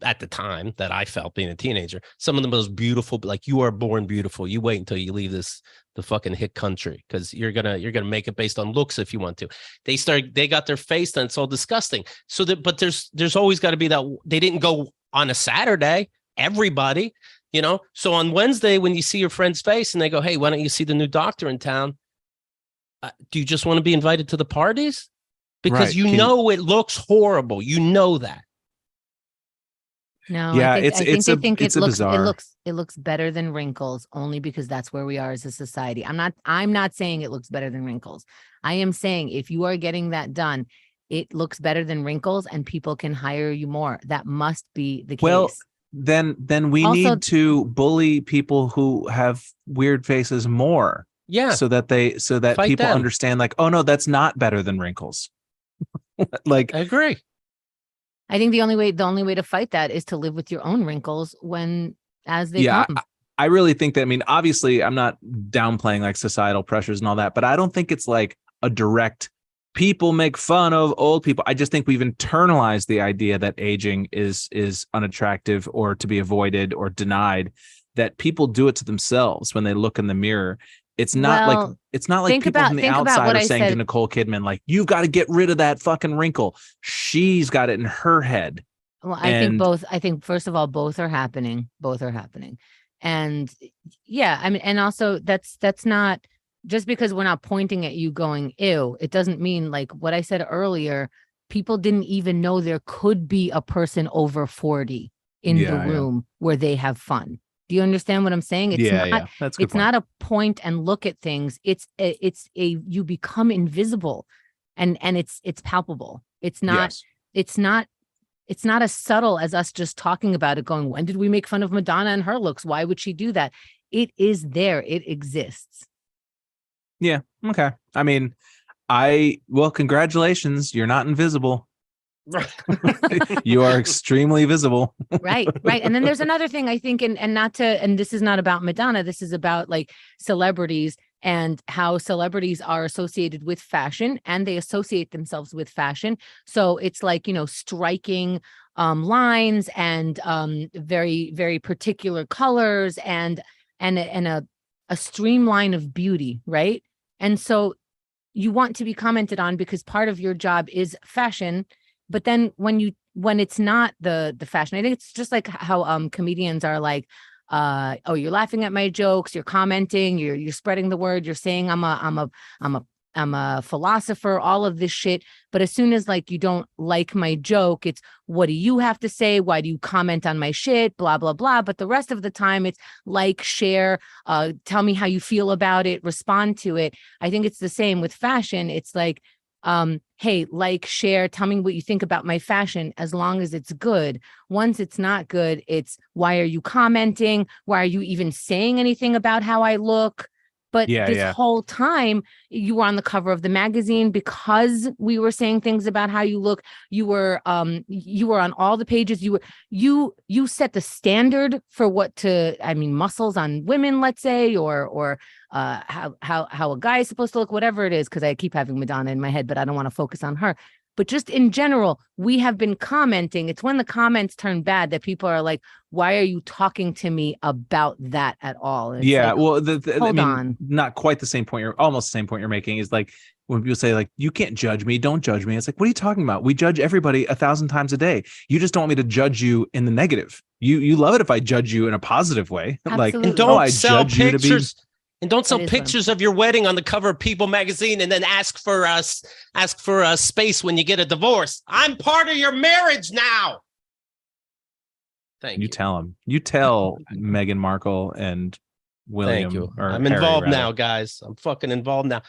at the time that I felt being a teenager, some of the most beautiful, like, you are born beautiful. You wait until you leave the fucking hick country, because you're gonna make it based on looks if you want to. They got their face done. It's all disgusting. So that, but there's always got to be that they didn't go on a Saturday, everybody, you know. So on Wednesday, when you see your friend's face and they go, hey, why don't you see the new doctor in town? Do you just want to be invited to the parties? Because right. know it looks horrible. You know that. No, yeah, I think it looks better than wrinkles, only because that's where we are as a society. I'm not saying it looks better than wrinkles. I am saying if you are getting that done, it looks better than wrinkles, and people can hire you more. That must be the case. Well, then we also need to bully people who have weird faces more. Yeah. So that people understand, like, oh no, that's not better than wrinkles. Like, I agree. I think the only way to fight that is to live with your own wrinkles as they come. I really think that, I mean, obviously I'm not downplaying like societal pressures and all that, but I don't think it's like a direct, people make fun of old people. I just think we've internalized the idea that aging is unattractive or to be avoided or denied, that people do it to themselves when they look in the mirror. It's not like people from the outside are saying to Nicole Kidman, like, you've got to get rid of that fucking wrinkle. She's got it in her head. Well, I think first of all, both are happening. And yeah, I mean, and also that's not just because we're not pointing at you going, ew, it doesn't mean, like what I said earlier, people didn't even know there could be a person over 40 in the room where they have fun. Do you understand what I'm saying? It's not a point and look at things. You become invisible, and it's palpable. It's not as subtle as us just talking about it going, when did we make fun of Madonna and her looks? Why would she do that? It is there. It exists. Yeah. Okay. I mean, congratulations. You're not invisible. You are extremely visible. Right. And then there's another thing, I think, and this is not about Madonna. This is about like celebrities and how celebrities are associated with fashion, and they associate themselves with fashion. So it's like, you know, striking lines and very, very particular colors and a streamline of beauty. Right. And so you want to be commented on because part of your job is fashion. But then when it's not the fashion, I think it's just like how comedians are like, oh, you're laughing at my jokes, you're commenting, you're spreading the word, you're saying I'm a philosopher, all of this shit. But as soon as like you don't like my joke, it's, what do you have to say? Why do you comment on my shit? Blah, blah, blah. But the rest of the time it's like, share, tell me how you feel about it, respond to it. I think it's the same with fashion. It's like, hey, like, share, tell me what you think about my fashion, as long as it's good. Once it's not good, it's, why are you commenting? Why are you even saying anything about how I look? But this whole time you were on the cover of the magazine because we were saying things about how you look. You were on all the pages. You set the standard for muscles on women, let's say, or how a guy is supposed to look, whatever it is, because I keep having Madonna in my head, but I don't want to focus on her. But just in general, we have been commenting. It's when the comments turn bad that people are like, why are you talking to me about that at all? It's like, well, hold on. Not quite the same point. Almost the same point you're making is like, when people say like, you can't judge me, don't judge me. It's like, what are you talking about? We judge everybody 1,000 times a day. You just don't want me to judge you in the negative. You love it if I judge you in a positive way. Absolutely. Like, and don't sell pictures. And don't sell That is what I'm pictures of your wedding on the cover of People magazine and then ask for a space when you get a divorce. I'm part of your marriage now. Thank you. You tell him. You tell Meghan Markle and William. Thank you. Or I'm Harry, involved rather. now, guys. I'm fucking involved now.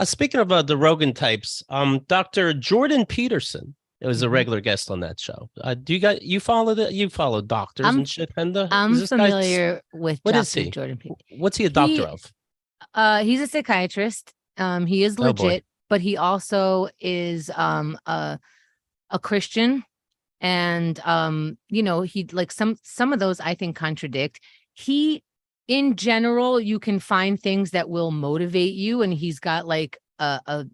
Speaking of the Rogan types, Dr. Jordan Peterson. It was a regular guest on that show. Do you follow doctors and shit, Penda? I'm familiar with what is he? Jordan Peterson. What's he a doctor of? He's a psychiatrist. He is legit, but he also is a Christian. And he like some of those I think contradict. He, in general, you can find things that will motivate you, and he's got like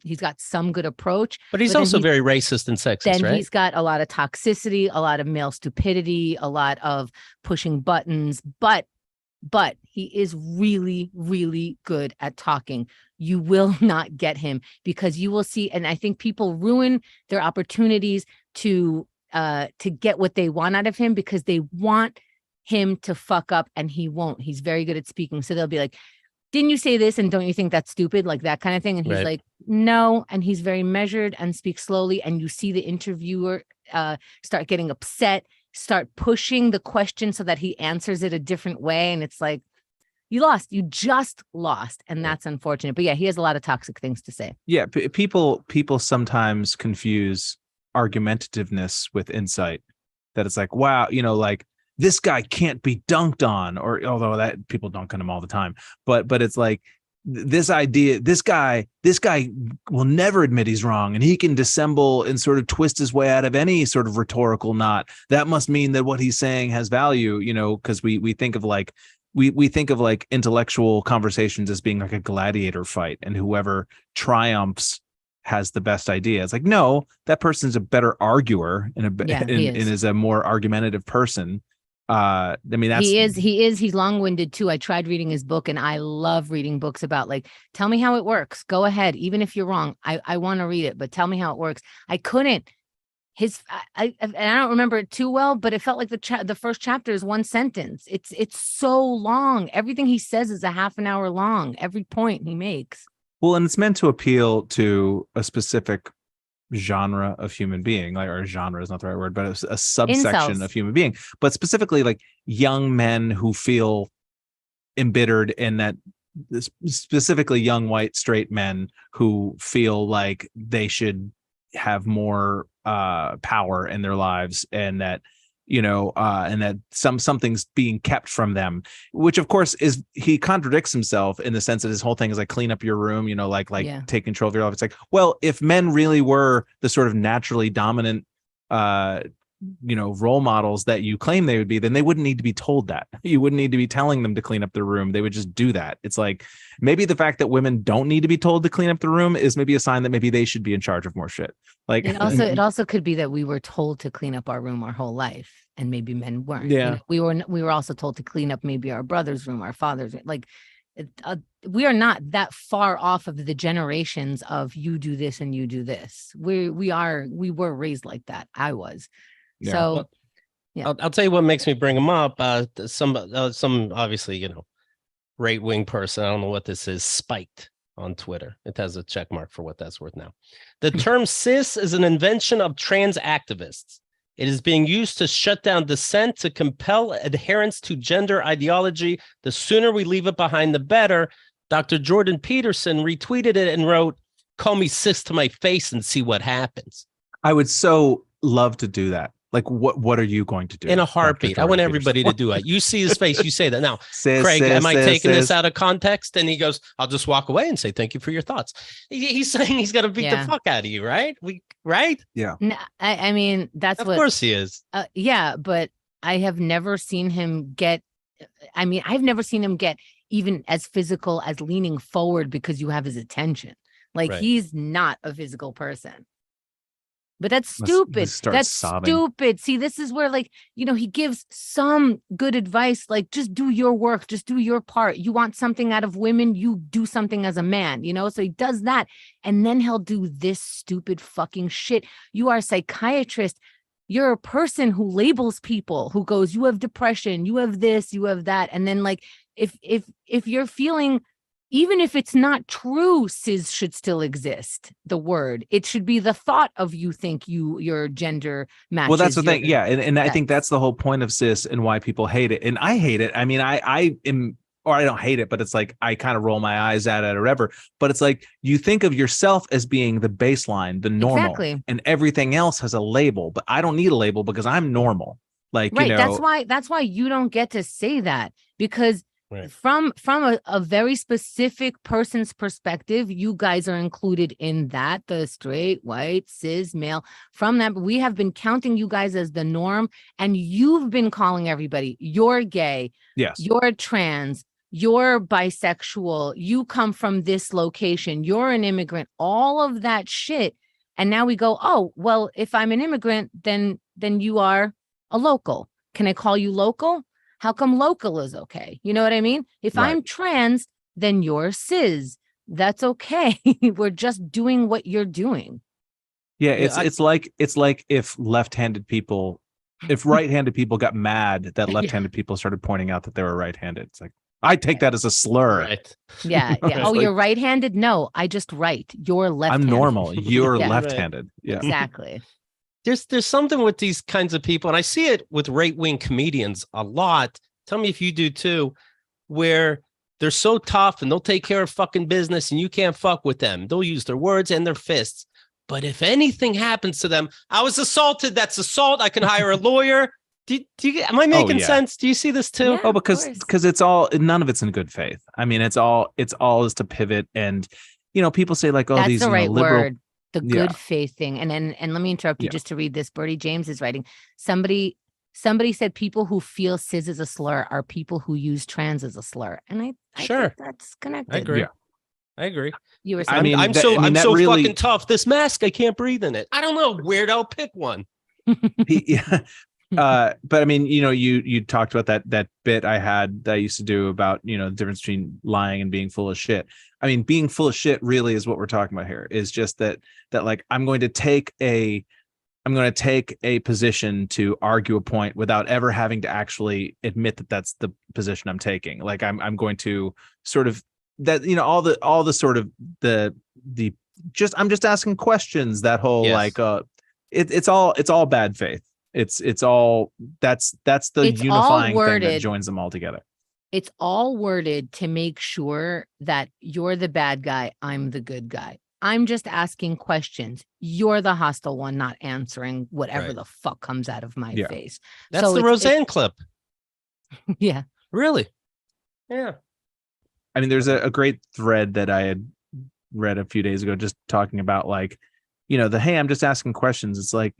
he's got some good approach. But he's also very racist and sexist, then right? He's got a lot of toxicity, a lot of male stupidity, a lot of pushing buttons, but he is really, really good at talking. You will not get him because you will see, and I think people ruin their opportunities to get what they want out of him because they want him to fuck up, and he won't. He's very good at speaking. So they'll be like, didn't you say this? And don't you think that's stupid? Like that kind of thing. And he's like, no. And he's very measured and speaks slowly. And you see the interviewer start getting upset, start pushing the question so that he answers it a different way. And it's like, you just lost. And that's unfortunate. But yeah, he has a lot of toxic things to say. Yeah. People sometimes confuse argumentativeness with insight, that it's like, wow, like this guy can't be dunked on, or although that people dunk on him all the time, but it's like this guy will never admit he's wrong, and he can dissemble and sort of twist his way out of any sort of rhetorical knot. That must mean that what he's saying has value, because we think of like we think of like intellectual conversations as being like a gladiator fight, and whoever triumphs has the best idea. It's like, no, that person's a better arguer and is a more argumentative person. I mean, that's he's long-winded too. I tried reading his book, and I love reading books about like, tell me how it works. Go ahead. Even if you're wrong, I want to read it, but tell me how it works. I couldn't. I don't remember it too well, but it felt like the first chapter is one sentence. It's so long. Everything he says is a half an hour long. Every point he makes. Well, and it's meant to appeal to a specific genre of human being, like, or genre is not the right word, but a subsection Incels. Of human being, but specifically like young men who feel embittered, and that specifically young white straight men who feel like they should have more power in their lives, and that and that something's being kept from them, which of course is, he contradicts himself in the sense that his whole thing is like, clean up your room, take control of your life. It's like, well, if men really were the sort of naturally dominant role models that you claim they would be, then they wouldn't need to be told that. You wouldn't need to be telling them to clean up their room. They would just do that. It's like, maybe the fact that women don't need to be told to clean up the room is maybe a sign that maybe they should be in charge of more shit. Like, it also could be that we were told to clean up our room our whole life, and maybe men weren't. Yeah. We were also told to clean up maybe our brother's room, our father's room. Like, we are not that far off of the generations of you do this and you do this. We were raised like that. I was. Yeah. So yeah. I'll tell you what makes me bring them up. Some obviously, right-wing person, I don't know what this is, spiked on Twitter. It has a check mark for what that's worth now. The term cis is an invention of trans activists. It is being used to shut down dissent, to compel adherence to gender ideology. The sooner we leave it behind, the better. Dr. Jordan Peterson retweeted it and wrote, "Call me cis to my face and see what happens." I would so love to do that. Like, what are you going to do? In a heartbeat. I want everybody to do it. You see his face, you say that. Now, Craig, am I taking this out of context? And he goes, I'll just walk away and say, thank you for your thoughts. He's saying he's going to beat the fuck out of you, right? Right? Yeah. No, I mean, that's of course he is. Yeah, but I have never seen him get, I've never seen him get even as physical as leaning forward because you have his attention. Like, he's not a physical person. But that's stupid. That's stupid. See, this is where, like, he gives some good advice, like, just do your work, just do your part. You want something out of women, you do something as a man, so he does that. And then he'll do this stupid fucking shit. You are a psychiatrist. You're a person who labels people, who goes, you have depression, you have this, you have that. And then, like, if you're feeling even if it's not true, cis should still exist. The word, it should be the thought of you think your gender matches. Well, that's the thing. your- Yeah. And I Yes. think that's the whole point of cis and why people hate it. And I hate it. I mean, I am, or I don't hate it, but it's like, I kind of roll my eyes at it or whatever. But it's like, you think of yourself as being the baseline, the normal, Exactly. and everything else has a label, but I don't need a label because I'm normal. Like, Right. you know, That's why you don't get to say that, because Right. from a very specific person's perspective, you guys are included in that, the straight, white, cis, male. From that, we have been counting you guys as the norm, and you've been calling everybody, you're gay, yes. you're trans, you're bisexual, you come from this location, you're an immigrant, all of that shit. And now we go, oh, well, if I'm an immigrant, then you are a local. Can I call you local? How come local is okay? You know what I mean? If Right. I'm trans, then you're cis. That's okay. We're just doing what you're doing. Yeah, Yeah, it's like if left-handed people, if right-handed people got mad that left-handed people started pointing out that they were right-handed. It's like, I take that as a slur. Right. Yeah. know, Yeah. it's Oh, like- you're right-handed? No, I just write. You're left-handed. I'm normal. You're Yeah. left-handed. Yeah. Exactly. There's something with these kinds of people, and I see it with right-wing comedians a lot. Tell me if you do too, where they're so tough and they'll take care of fucking business and you can't fuck with them. They'll use their words and their fists. But if anything happens to them, I was assaulted. That's assault. I can hire a lawyer. Am I making yeah. sense? Do you see this too? Yeah. Oh, Of because course. it's all, none of it's in good faith. I mean, it's all is to pivot, and people say like, oh, That's these the right liberal. word. The Yeah. good faith thing. And let me interrupt you Yeah. just to read this. Birdie James is writing. Somebody said people who feel cis as a slur are people who use trans as a slur. And I Sure. think that's connected. I agree. Yeah. I agree. You were I saying, mean, I'm that- so I mean, I'm that so really- fucking tough. This mask, I can't breathe in it. I don't know. Weirdo, pick one. Yeah. But I mean, you talked about that bit that I used to do about, the difference between lying and being full of shit. I mean, being full of shit really is what we're talking about here, is just that like, I'm going to take a position to argue a point without ever having to actually admit that that's the position I'm taking. Like I'm going to sort of that, all the sort of the just, I'm just asking questions, that whole Yes. like, it's all bad faith. It's all that's the It's all unifying thing that worded. joins them all together. it's all worded to make sure that you're the bad guy, I'm the good guy. I'm just asking questions. You're the hostile one, not answering whatever Right. the fuck comes out of my Yeah. face. That's So the it's- Roseanne clip. Yeah. Really? Yeah. I mean, there's a great thread that I had read a few days ago, just talking about like, hey, I'm just asking questions. It's like,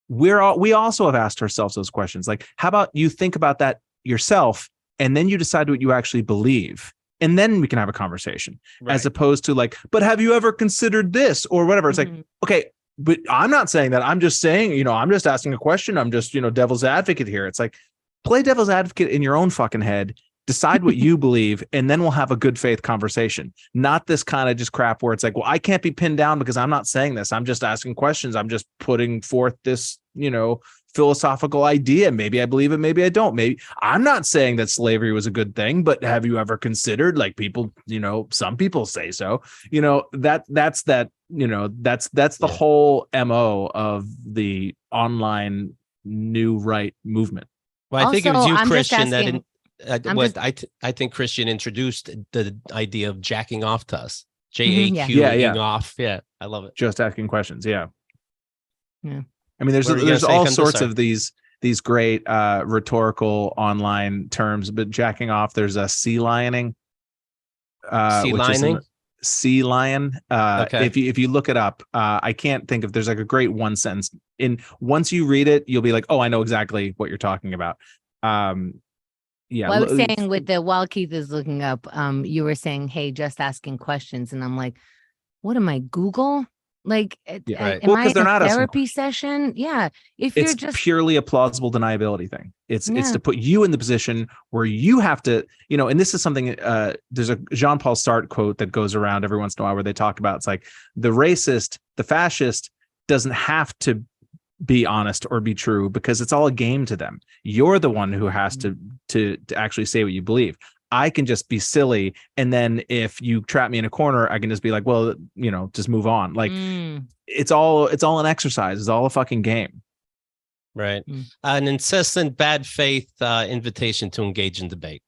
we also have asked ourselves those questions. Like, how about you think about that yourself, and then you decide what you actually believe, and then we can have a conversation, as opposed to like, but have you ever considered this or whatever? It's like, Mhm. okay, but I'm not saying that. I'm just saying, I'm just asking a question. I'm just, devil's advocate here. It's like, play devil's advocate in your own fucking head. Decide what you believe, and then we'll have a good faith conversation. Not this kind of just crap where it's like, well, I can't be pinned down because I'm not saying this. I'm just asking questions. I'm just putting forth this, philosophical idea. Maybe I believe it. Maybe I don't. Maybe I'm not saying that slavery was a good thing, but have you ever considered, like, people, some people say so, that's the Yeah. whole MO of the online new right movement. Well, I think it was Also, you, I'm just Christian, that asking- I'm what just- I think Christian introduced the idea of jacking off to us. Mhm, yeah. JAQing Yeah. off. Yeah, I love it. Just asking questions. Yeah. Yeah. I mean, What were you gonna there's say, all Kendall? sorts Sorry. of these great rhetorical online terms, but jacking off, there's a sea lioning. Sea which is lining? sea lion. Okay. If you look it up, I can't think of, there's like a great one sentence once you read it, you'll be like, oh, I know exactly what you're talking about. Yeah. Well, I was saying while Keith is looking up, you were saying, hey, just asking questions. And I'm like, what am I, Google? Like, Yeah. Right. am Well, I 'cause in they're a not asking therapy session? Yeah. If you're it's just purely a plausible deniability thing. It's Yeah. to put you in the position where you have to, and this is something, there's a Jean-Paul Sartre quote that goes around every once in a while where they talk about, it's like, the racist, the fascist doesn't have to be honest or be true, because it's all a game to them. You're the one who has to actually say what you believe. I can just be silly. And then if you trap me in a corner, I can just be like, well, just move on. Like it's all an exercise. It's all a fucking game. Right. An incessant bad faith invitation to engage in debate.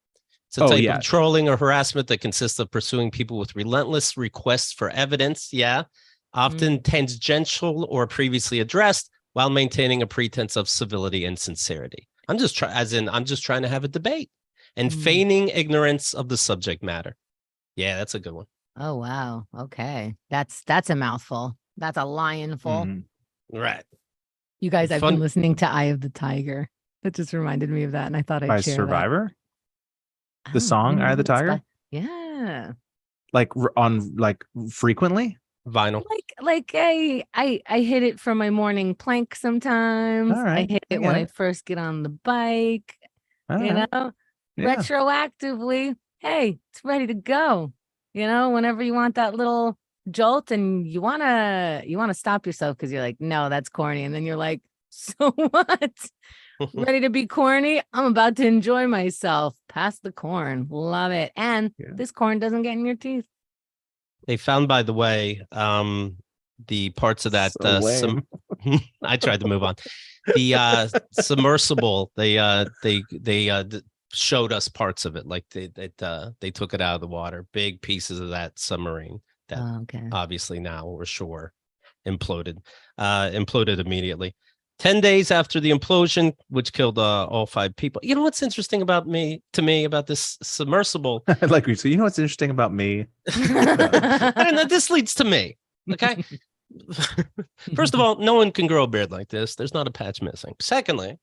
It's a type of trolling or harassment that consists of pursuing people with relentless requests for evidence. Yeah. Often tangential or previously addressed while maintaining a pretense of civility and sincerity. I'm just trying to have a debate and feigning ignorance of the subject matter. Yeah, that's a good one. Oh, wow. Okay. That's a mouthful. That's a lionful. Right. You guys, I've been listening to Eye of the Tiger. That just reminded me of that. And I thought I'd share Survivor? That. The song Eye of the Tiger? Yeah. Like on frequently? Vinyl. Like I hit it for my morning plank sometimes. All right. I hit it when I first get on the bike. Retroactively. Hey, it's ready to go. Whenever you want that little jolt and you wanna stop yourself because you're like, no, that's corny. And then you're like, so what? Ready to be corny? I'm about to enjoy myself. Pass the corn. Love it. And this corn doesn't get in your teeth. They found, by the way, the parts of that. I tried to move on. The submersible. They showed us parts of it. Like they took it out of the water. Big pieces of that submarine that obviously now we're sure imploded immediately. 10 days after the implosion, which killed all 5 people. You know what's interesting about this submersible? Like we say, you know what's interesting about me? And this leads to me. Okay. First of all, no one can grow a beard like this. There's not a patch missing. Secondly,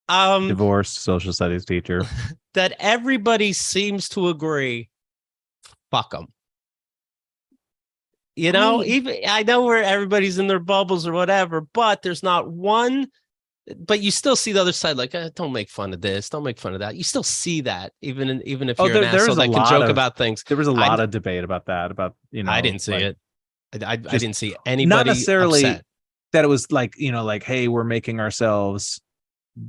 divorced social studies teacher. That everybody seems to agree. Fuck them. Even I know where everybody's in their bubbles or whatever, but there's not one. But you still see the other side, like, don't make fun of this, don't make fun of that. You still see that, even if you're an asshole that can joke about things. There was a lot of debate about that. I didn't see it. I didn't see anybody. Not necessarily upset. That it was like, hey, we're making ourselves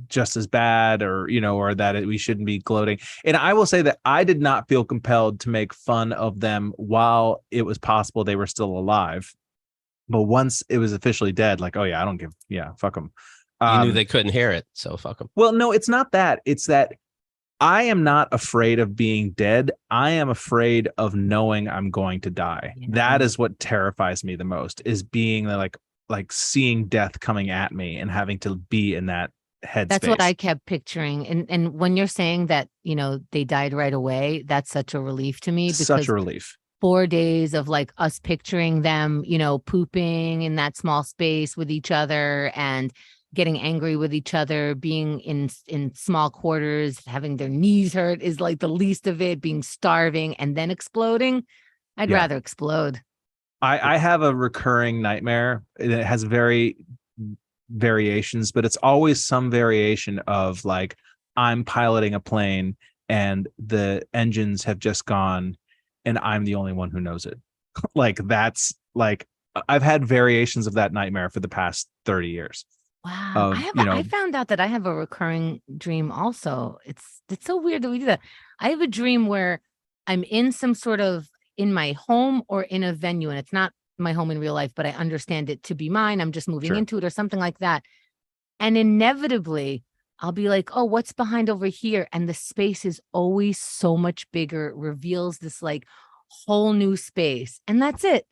just as bad, or that we shouldn't be gloating. And I will say that I did not feel compelled to make fun of them while it was possible they were still alive. But once it was officially dead, like, oh yeah, I don't give, fuck them. You knew they couldn't hear it, so fuck them. Well, no, it's not that. It's that I am not afraid of being dead. I am afraid of knowing I'm going to die. Yeah. That is what terrifies me the most, is being like seeing death coming at me and having to be in that headspace. That's what I kept picturing. And when you're saying that, they died right away, that's such a relief to me. Because such a relief. 4 days of like us picturing them, pooping in that small space with each other and getting angry with each other, being in small quarters, having their knees hurt is like the least of it, being starving and then exploding. I'd rather explode. I have a recurring nightmare. It has variations, but it's always some variation of like, I'm piloting a plane and the engines have just gone and I'm the only one who knows it. Like, that's like, I've had variations of that nightmare for the past 30 years. Wow. I found out that I have a recurring dream also. It's so weird that we do that. I have a dream where I'm in some sort of, in my home or in a venue, and it's not my home in real life, but I understand it to be mine. I'm just moving into it or something like that. And inevitably I'll be like, oh, what's behind over here? And the space is always so much bigger. It reveals this like whole new space. And that's it.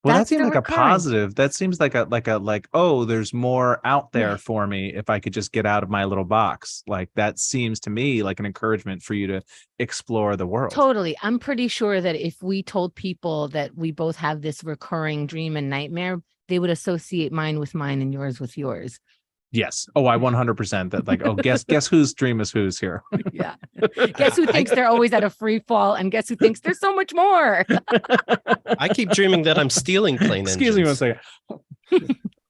Well, that seems like a positive. That seems like oh, there's more out there for me if I could just get out of my little box. Like, that seems to me like an encouragement for you to explore the world. Totally. I'm pretty sure that if we told people that we both have this recurring dream and nightmare, they would associate mine with mine and yours with yours. Yes. Oh, I 100% that, like, oh, guess whose dream is whose here. Yeah. Guess who thinks they're always at a free fall, and guess who thinks there's so much more. I keep dreaming that I'm stealing plane engines. Excuse me one second.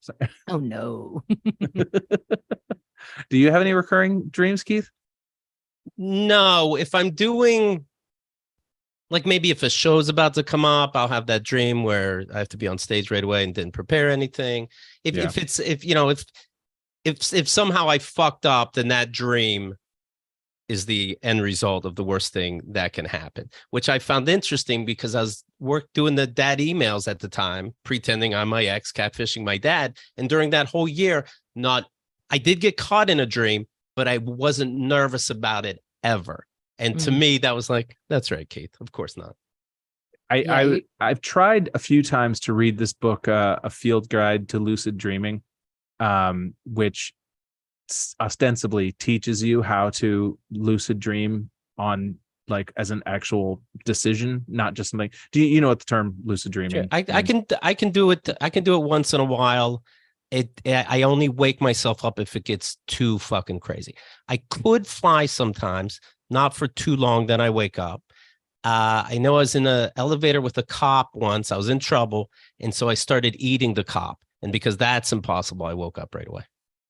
Sorry. Oh no. Do you have any recurring dreams, Keith? No. If I'm doing, like, maybe if a show's about to come up, I'll have that dream where I have to be on stage right away and didn't prepare anything. If somehow I fucked up, then that dream is the end result of the worst thing that can happen, which I found interesting because I was doing the dad emails at the time, pretending I'm my ex, catfishing my dad. And during that whole year, I did get caught in a dream, but I wasn't nervous about it ever. And to me, that was like, that's right, Keith. Of course not. I've tried a few times to read this book, A Field Guide to Lucid Dreaming, which ostensibly teaches you how to lucid dream on like as an actual decision, not just something. Do you know what the term lucid dreaming? Sure. I can do it. I can do it once in a while. I only wake myself up if it gets too fucking crazy. I could fly sometimes, not for too long. Then I wake up. I know I was in an elevator with a cop once. I was in trouble, and so I started eating the cop. And because that's impossible, I woke up right away.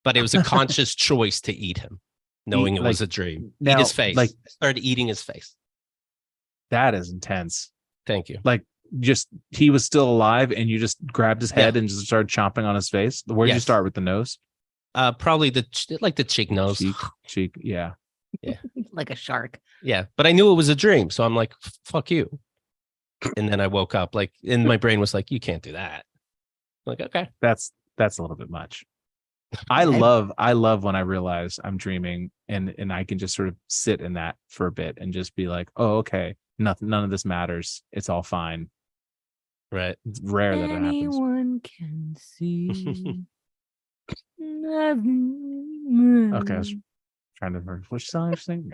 But it was a conscious choice to eat him, knowing it was a dream. Eat his face. Like, I started eating his face. That is intense. Thank you. Like, just he was still alive, and you just grabbed his head and just started chomping on his face. Where did you start with the nose? Probably the cheek nose. Cheek. Yeah. Like a shark. Yeah, but I knew it was a dream, so I'm like, "Fuck you." And then I woke up, like, and my brain was like, "You can't do that." I'm like, okay, that's a little bit much. I love when I realize I'm dreaming and I can just sort of sit in that for a bit and just be like, oh, okay, none of this matters. It's all fine. Right. It's rare that it happens. Anyone can see. Okay, I was trying to remember which song I was singing.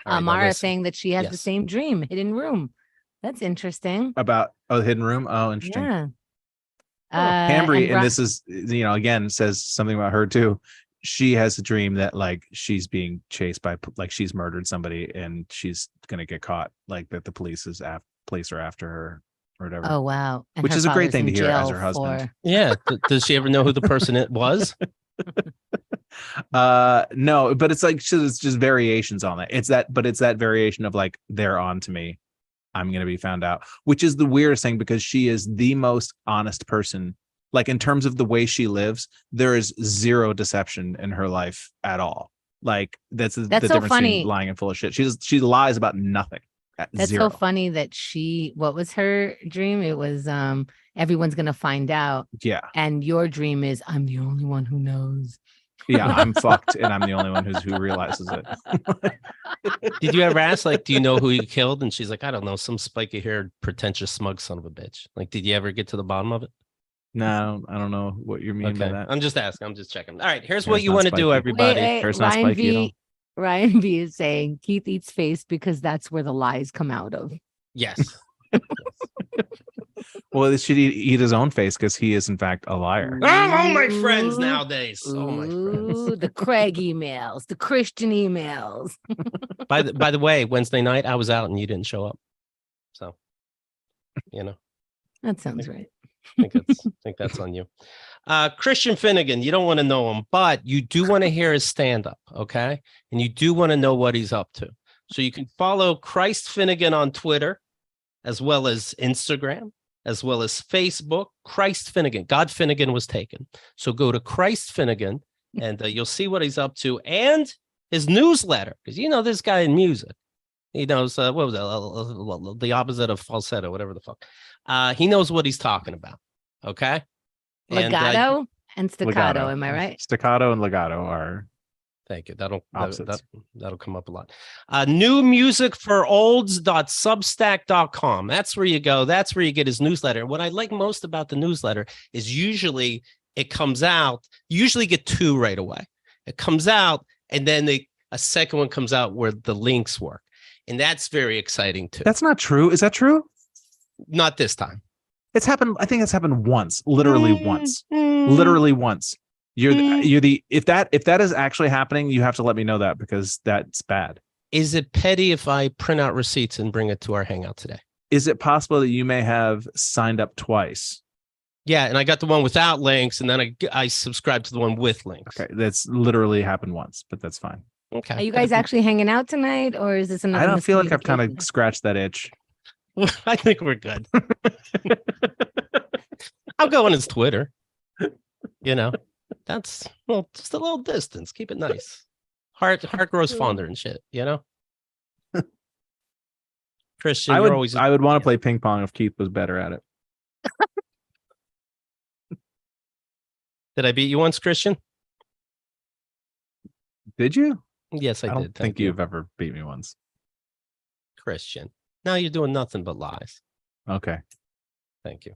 No. Mara saying that she has the same dream, hidden room. That's interesting. About hidden room. Oh, interesting. Yeah. Cambry, and this is, again, says something about her too. She has a dream that like she's being chased by, like she's murdered somebody and she's gonna get caught, like that the police are after her or whatever. Oh wow! And which is a great thing to hear as her husband. Yeah. Does she ever know who the person it was? No, but it's like it's just variations on it. It's that variation of like, they're on to me, I'm going to be found out, which is the weirdest thing because she is the most honest person. Like in terms of the way she lives, there is zero deception in her life at all. Like that's the difference between lying and full of shit. She lies about nothing. That's zero. so funny that what was her dream? It was everyone's going to find out. Yeah. And your dream is I'm the only one who knows. Yeah, I'm fucked and I'm the only one who realizes it. Did you ever ask, like, do you know who you killed? And she's like, I don't know, some spiky haired, pretentious, smug son of a bitch. Like, did you ever get to the bottom of it? No, I don't know what you mean by that. I'm just asking. I'm just checking. All right, here's what you want to do, everybody. Ryan V is saying Keith eats face because that's where the lies come out of. Yes. Well, they should eat his own face because he is in fact a liar. Oh, my friends nowadays. Oh, my friends. The Craig emails, the Christian emails. By the way, Wednesday night I was out and you didn't show up. So, that sounds right. I think that's on you. CHRISTfinnegan, you don't want to know him, but you do want to hear his stand-up, okay? And you do want to know what he's up to. So you can follow CHRISTfinnegan on Twitter, as well as Instagram, as well as Facebook. CHRISTfinnegan. God Finnegan was taken. So go to CHRISTfinnegan and you'll see what he's up to and his newsletter. Because this guy in music. He knows what was that? The opposite of falsetto, whatever the fuck. He knows what he's talking about. Okay. Legato and staccato. Legato. Am I right? Staccato and legato are. Thank you. That'll come up a lot. Newmusicforolds.substack.com. That's where you go. That's where you get his newsletter. What I like most about the newsletter is usually it comes out. You usually get two right away. It comes out and then a second one comes out where the links work. And that's very exciting too. That's not true. Is that true? Not this time. It's happened. I think it's happened once, literally once. If that is actually happening, you have to let me know that because that's bad. Is it petty if I print out receipts and bring it to our hangout today? Is it possible that you may have signed up twice? Yeah, and I got the one without links, and then I subscribed to the one with links. Okay, that's literally happened once, but that's fine. Okay. Are you guys actually hanging out tonight, or is this another? I don't feel like I've kind of scratched that itch. I think we're good. I'll go on his Twitter. That's just a little distance. Keep it nice. Heart grows fonder and shit, you know? Christian, I you're always would want to play ping pong if Keith was better at it. Did I beat you once, Christian? Did you? Yes, I don't did. think Thank you, you've ever beat me once. Christian. Now you're doing nothing but lies. Okay. Thank you.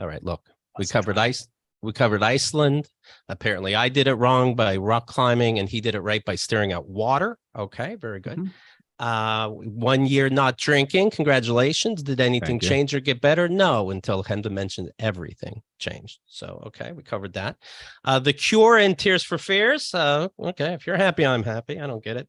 All right, look. We covered Iceland. Apparently I did it wrong by rock climbing and he did it right by staring at water. Okay, very good. Mhm. 1 year not drinking. Congratulations. Did anything Thank you. change or get better? No, until Henda mentioned everything changed. So, okay, we covered that. The cure and Tears for Fears. Okay, if you're happy, I'm happy. I don't get it.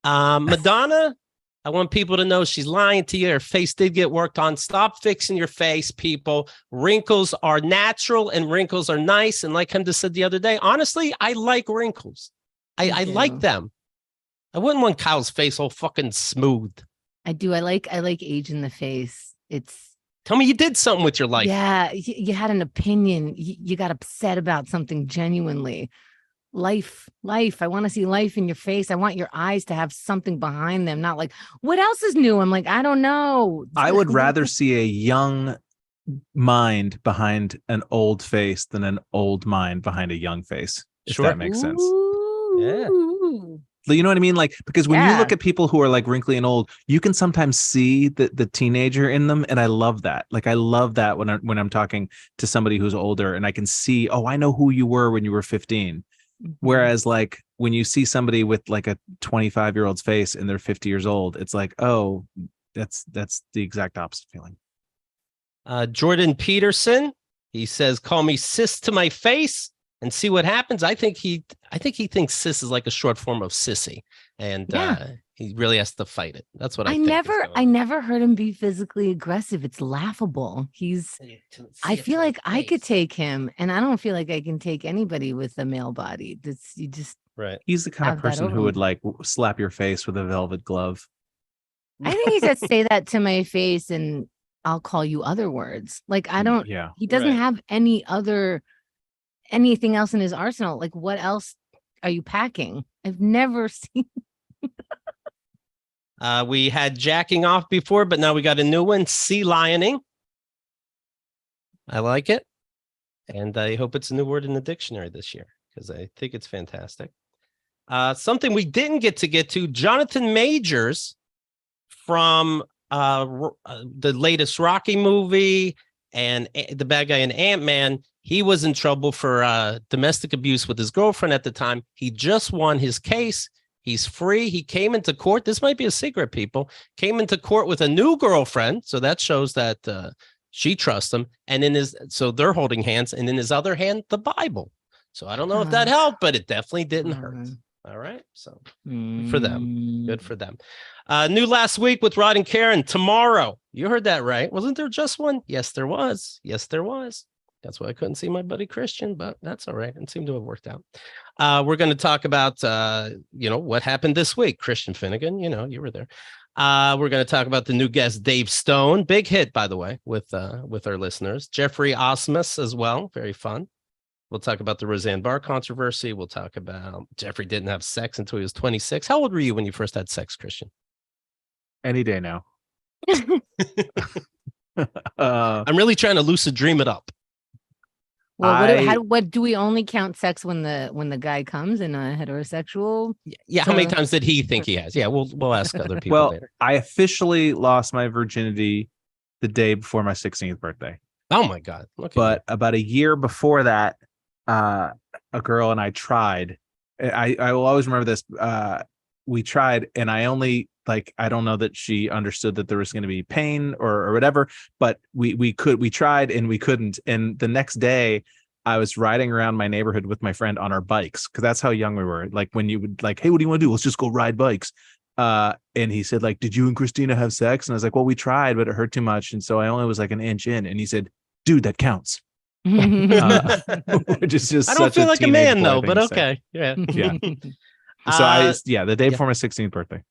Madonna, I want people to know she's lying to you. Her face did get worked on. Stop fixing your face, people. Wrinkles are natural and wrinkles are nice. And like Henda said the other day, honestly, I like wrinkles. I like them. I wouldn't want Kyle's face all fucking smooth. I do. I like age in the face. It's Tell me you did something with your life. yeah. You had an opinion. You got upset about something genuinely. Life. I want to see life in your face. I want your eyes to have something behind them. Not like, what else is new? I'm like, I don't know. I would rather see a young mind behind an old face than an old mind behind a young face. If Sure. that makes sense. Yeah. You know what I mean? Like, because when you look at people who are like wrinkly and old, you can sometimes see the teenager in them. And I love that. Like, I love that when I'm talking to somebody who's older and I can see, oh, I know who you were when you were 15. Whereas like when you see somebody with like a 25-year-old's face and they're 50 years old, it's like, oh, that's the exact opposite feeling. Jordan Peterson, he says, call me sis to my face and see what happens. I think he thinks sis is like a short form of sissy, and he really has to fight it. That's what I think. I never heard him be physically aggressive. It's laughable. I feel like I could take him, and I don't feel like I can take anybody with a male body. You just right. He's the kind of have that person over who him. would like slap your face with a velvet glove. I think he said, say that to my face and I'll call you other words. Like, I don't, Yeah. he doesn't Right. have anything else in his arsenal. Like, what else are you packing? I've never seen. We had JAQing Off before, but now we got a new one, sea lioning. I like it. And I hope it's a new word in the dictionary this year because I think it's fantastic. Something we didn't get to, Jonathan Majors from the latest Rocky movie and the bad guy in Ant-Man. He was in trouble for domestic abuse with his girlfriend at the time. He just won his case. He's free. He came into court. This might be a secret, people. Came into court with a new girlfriend. So that shows that she trusts him. And so they're holding hands. And in his other hand, the Bible. So I don't know if that helped, but it definitely didn't hurt. All right. So good for them. Good for them. New last week with Rod and Karen. Tomorrow. You heard that right. Wasn't there just one? Yes, there was. Yes, there was. That's why I couldn't see my buddy Christian, but that's all right. It seemed to have worked out. We're going to talk about, what happened this week. CHRISTfinnegan, you were there. We're going to talk about the new guest, Dave Stone. Big hit, by the way, with our listeners. Jeffrey Osmus as well. Very fun. We'll talk about the Roseanne Barr controversy. We'll talk about Jeffrey didn't have sex until he was 26. How old were you when you first had sex, Christian? Any day now. I'm really trying to lucid dream it up. Well, what do we only count sex when the guy comes in a heterosexual? Yeah, how many times did he think he has? Yeah, we'll ask other people later. I officially lost my virginity the day before my 16th birthday. Oh my God. But about a year before that, a girl and I tried. I will always remember this. We tried, and I only I don't know that she understood that there was going to be pain or whatever, but we tried and we couldn't. And the next day I was riding around my neighborhood with my friend on our bikes. Cause that's how young we were. Like when you would hey, what do you want to do? Let's just go ride bikes. And he said did you and Christina have sex? And I was like, well, we tried, but it hurt too much. And so I only was an inch in, and he said, dude, that counts. Which is just I don't feel like a man though, but okay. Yeah. Yeah. So the day before my 16th birthday.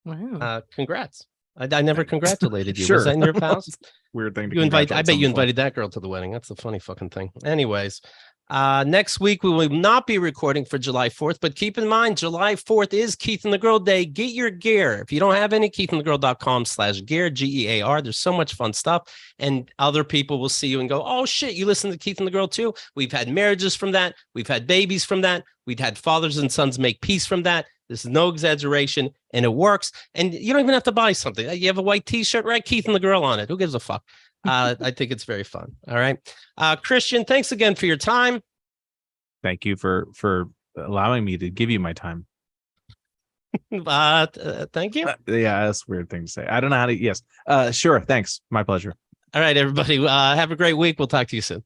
Wow. Congrats. I never congratulated you. Sure. Was that in your pals? Weird thing to I bet you invited that girl to the wedding. That's the funny fucking thing. Anyways, Next week, we will not be recording for July 4th, but keep in mind, July 4th is Keith and the Girl Day. Get your gear. If you don't have any, keithandthegirl.com/gear, GEAR. There's so much fun stuff. And other people will see you and go, oh, shit, you listen to Keith and the Girl too? We've had marriages from that. We've had babies from that. We've had fathers and sons make peace from that. This is no exaggeration, and it works. And you don't even have to buy something. You have a white T-shirt, right? Keith and the Girl on it. Who gives a fuck? I think it's very fun. All right. Christian, thanks again for your time. Thank you for allowing me to give you my time. Thank you. Yeah, that's a weird thing to say. I don't know how to. Yes. Sure. Thanks. My pleasure. All right, everybody. Have a great week. We'll talk to you soon.